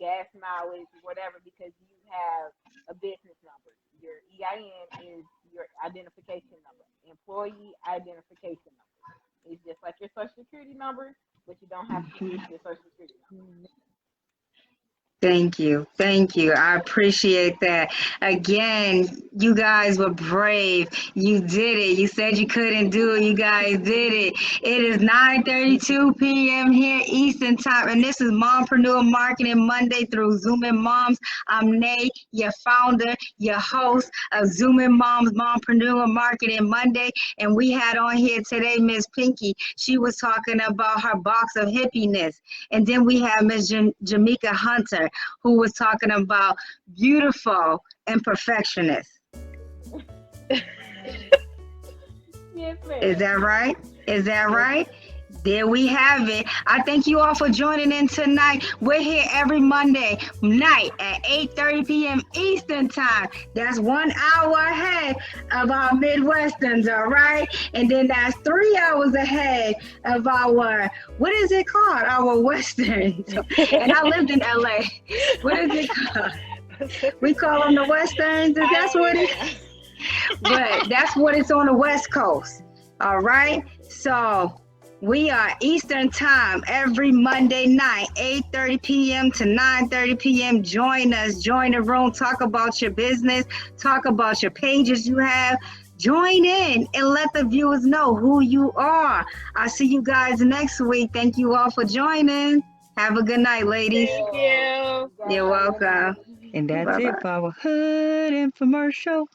gas mileage, whatever, because you have a business number. Your EIN is your identification number, employee identification number. It's just like your social security number, but you don't have to use your social security number. Thank you. Thank you. I appreciate that. Again, you guys were brave. You did it. You said you couldn't do it. You guys did it. It is 9:32 p.m. here Eastern Time, and this is Mompreneur Marketing Monday through Zooming Moms. I'm Nay, your founder, your host of Zooming Moms Mompreneur Marketing Monday, and we had on here today Miss Pinky. She was talking about her box of Hippiness, and then we have Miss JAMIKA Hunter, who was talking about beautiful imperfectionists. Yes, ma'am. Is that right? Is that right? There we have it. I thank you all for joining in tonight. We're here every Monday night at 8:30 p.m. Eastern Time. That's 1 hour ahead of our Midwesterns, all right? And then that's 3 hours ahead of our, what is it called? Our Westerns. And I lived in LA. What is it called? We call them the Westerns. That's what it is. But that's what it's on the West Coast, all right? So we are Eastern Time every Monday night, 8:30 p.m. to 9:30 p.m. Join us, join the room, talk about your business, talk about your pages you have. Join in and let the viewers know who you are. I'll see you guys next week. Thank you all for joining. Have a good night, ladies. Thank you. You're welcome. And that's it for our Hood Infomercial.